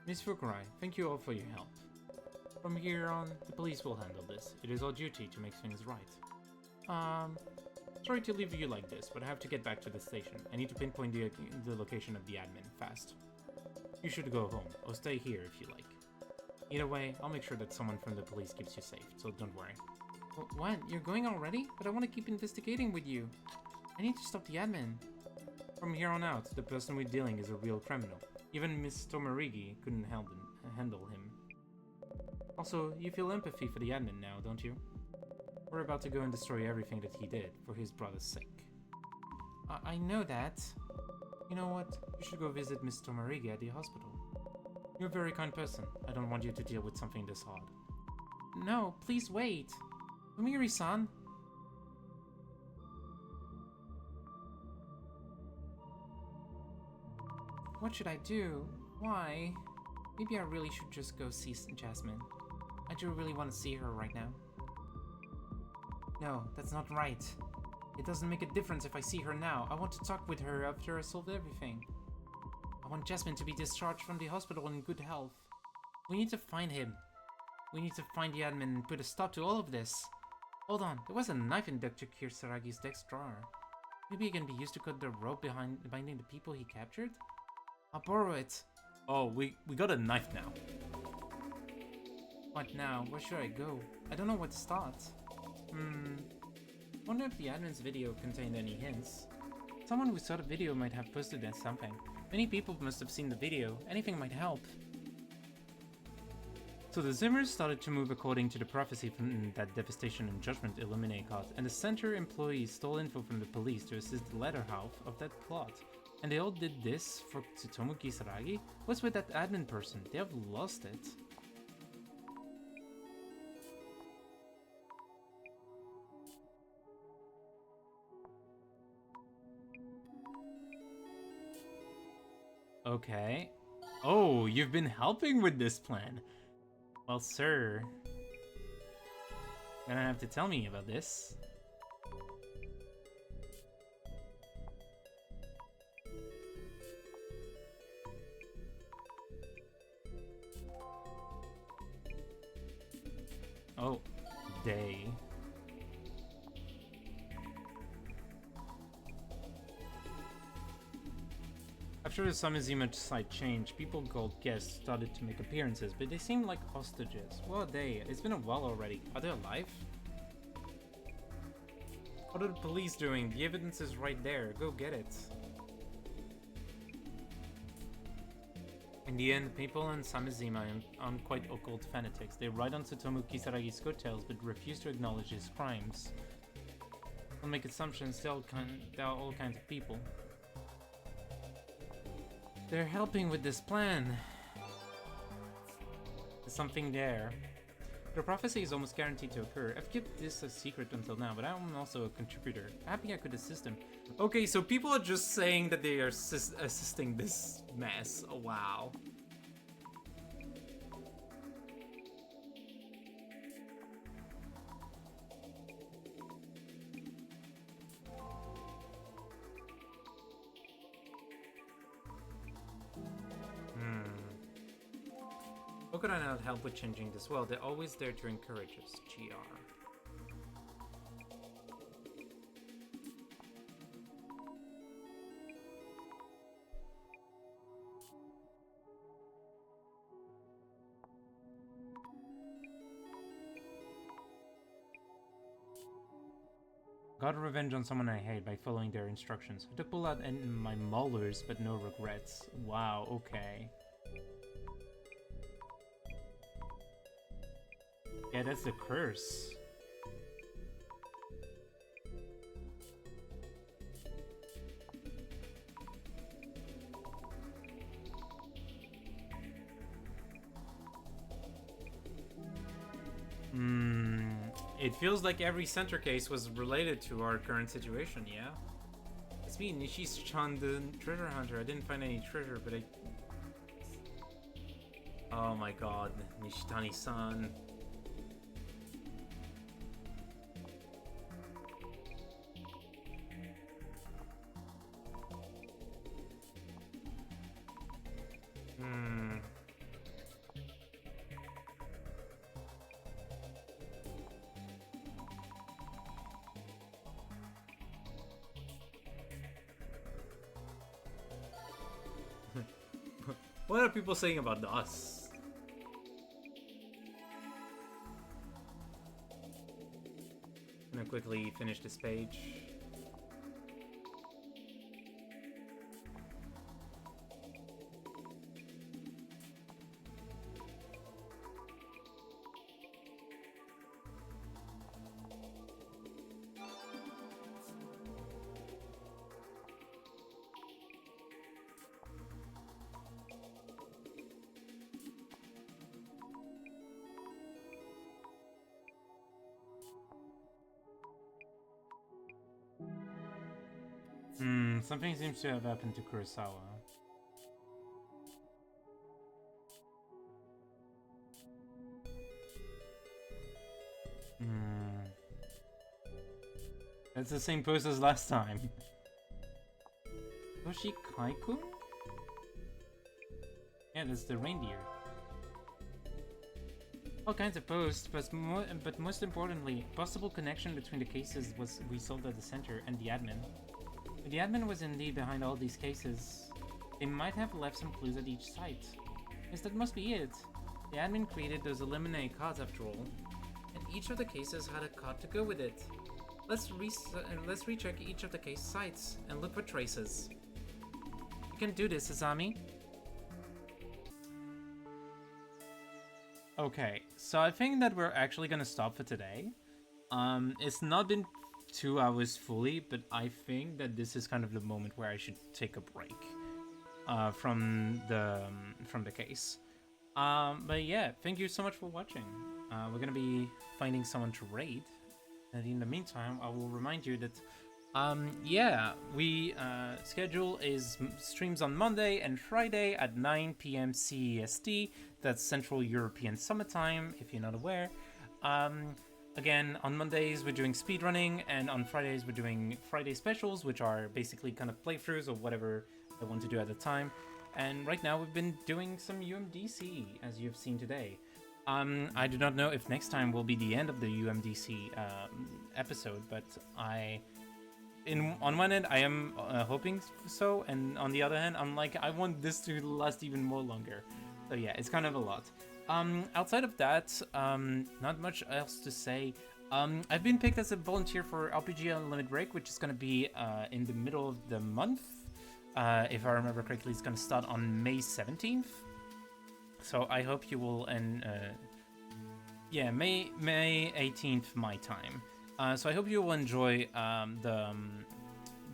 Miss Fukurai, thank you all for your help. From here on, the police will handle this. It is our duty to make things right. Sorry to leave you like this, but I have to get back to the station. I need to pinpoint the location of the admin fast. You should go home, or stay here if you like. Either way, I'll make sure that someone from the police keeps you safe, so don't worry. What? You're going already? But I want to keep investigating with you. I need to stop the admin. From here on out, the person we're dealing is a real criminal. Even Miss Tomarigi couldn't handle him. Also, you feel empathy for the admin now, don't you? We're about to go and destroy everything that he did, for his brother's sake. I know that. You know what? You should go visit Miss Tomarigi at the hospital. You're a very kind person. I don't want you to deal with something this hard. No, please wait. Tomiri-san? What should I do? Why? Maybe I really should just go see Jasmine. I do really want to see her right now. No, that's not right. It doesn't make a difference if I see her now. I want to talk with her after I solved everything. I want Jasmine to be discharged from the hospital in good health. We need to find him. We need to find the admin and put a stop to all of this. Hold on, there was a knife in Dr. Kisaragi's desk drawer. Maybe it can be used to cut the rope binding the people he captured? I'll borrow it. Oh, we got a knife now. What now? Where should I go? I don't know where to start. Wonder if the admin's video contained any hints. Someone who saw the video might have posted it something. Many people must have seen the video. Anything might help. So the Zimmers started to move according to the prophecy from that Devastation and Judgment Illuminate caught, and the center employees stole info from the police to assist the latter half of that plot. And they all did this for Tsutomu Kisaragi? What's with that admin person? They have lost it. Okay. Oh, you've been helping with this plan. Well, sir, you're gonna have to tell me about this. Oh, day. After the Samizima site changed, people called guests started to make appearances, but they seemed like hostages. What are they? It's been a while already. Are they alive? What are the police doing? The evidence is right there. Go get it. In the end, people in Samizima aren't quite occult fanatics. They ride on Tsutomu Kisaragi's coattails but refuse to acknowledge his crimes. Don't make assumptions, there are all kinds of people. They're helping with this plan. There's something there. The prophecy is almost guaranteed to occur. I've kept this a secret until now, but I'm also a contributor. Happy I could assist him. Okay, so people are just saying that they are assisting this mess. Oh, wow. could I not help with changing this? Well, they're always there to encourage us, GR. Got revenge on someone I hate by following their instructions. I took pull out in my molars, but no regrets. Wow, okay. Yeah, that's the curse. It feels like every center case was related to our current situation, yeah? It's me, Nishi-chan, the treasure hunter. I didn't find any treasure, but I... Oh my god, Nishitani-san. What are people saying about us? I'm gonna quickly finish this page. Something seems to have happened to Kurosawa. That's the same pose as last time. Toshi Kaikun? Yeah, that's the reindeer. All kinds of posts, but most importantly, possible connection between the cases was resolved at the center and the admin. If the admin was indeed behind all these cases, they might have left some clues at each site. Yes, that must be it. The admin created those eliminate cards after all, and each of the cases had a card to go with it. Let's recheck each of the case sites and look for traces. You can do this, Azami. Okay, so I think that we're actually gonna stop for today. It's not been 2 hours fully, but I think that this is kind of the moment where I should take a break from the case. But yeah, thank you so much for watching. We're gonna be finding someone to raid, and in the meantime, I will remind you that yeah, we schedule is streams on Monday and Friday at 9 p.m. CEST. That's Central European Summertime, if you're not aware. Again, on Mondays we're doing speedrunning, and on Fridays we're doing Friday specials, which are basically kind of playthroughs of whatever I want to do at the time. And right now we've been doing some UMDC, as you've seen today. I do not know if next time will be the end of the UMDC episode, but on one end I am hoping so, and on the other hand I'm like, I want this to last even more longer. So yeah, it's kind of a lot. Outside of that, not much else to say. I've been picked as a volunteer for RPG Unlimited Break, which is going to be in the middle of the month. If I remember correctly, it's going to start on May 17th. So I hope you will, and yeah, May 18th my time. So I hope you will enjoy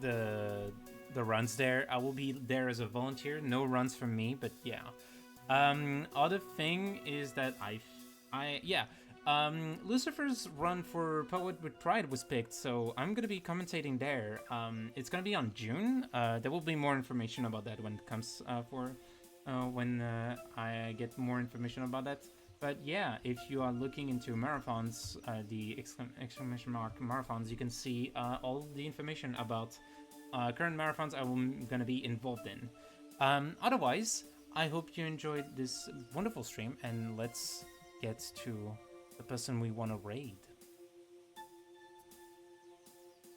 the runs there. I will be there as a volunteer. No runs from me, but yeah. Other thing is that Lucifer's run for Poet with Pride was picked, so I'm gonna be commentating there. It's gonna be on June. There will be more information about that when it comes when I get more information about that. But yeah, if you are looking into marathons, the exclamation mark marathons, you can see all the information about current marathons I'm gonna be involved in. Otherwise, I hope you enjoyed this wonderful stream, and let's get to the person we want to raid.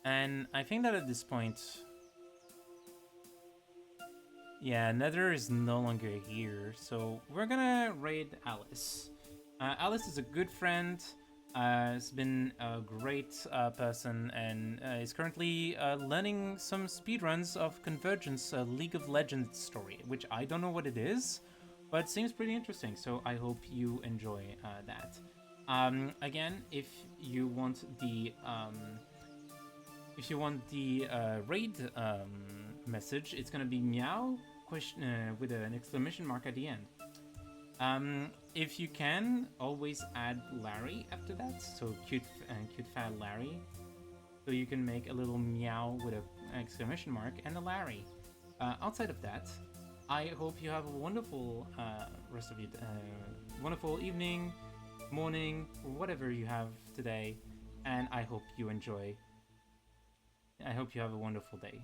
And I think that at this point, yeah, Nether is no longer here, so we're gonna raid Alice. Alice is a good friend, has been a great person, and is currently learning some speedruns of Convergence, League of Legends story, which I don't know what it is, but it seems pretty interesting, so I hope you enjoy that. Again, if you want the raid message, it's gonna be meow question with an exclamation mark at the end. If you can, always add Larry after that, so cute fat Larry, so you can make a little meow with an exclamation mark and a Larry. Outside of that, I hope you have a wonderful rest of your wonderful evening, morning, whatever you have today, and I hope you enjoy. I hope you have a wonderful day.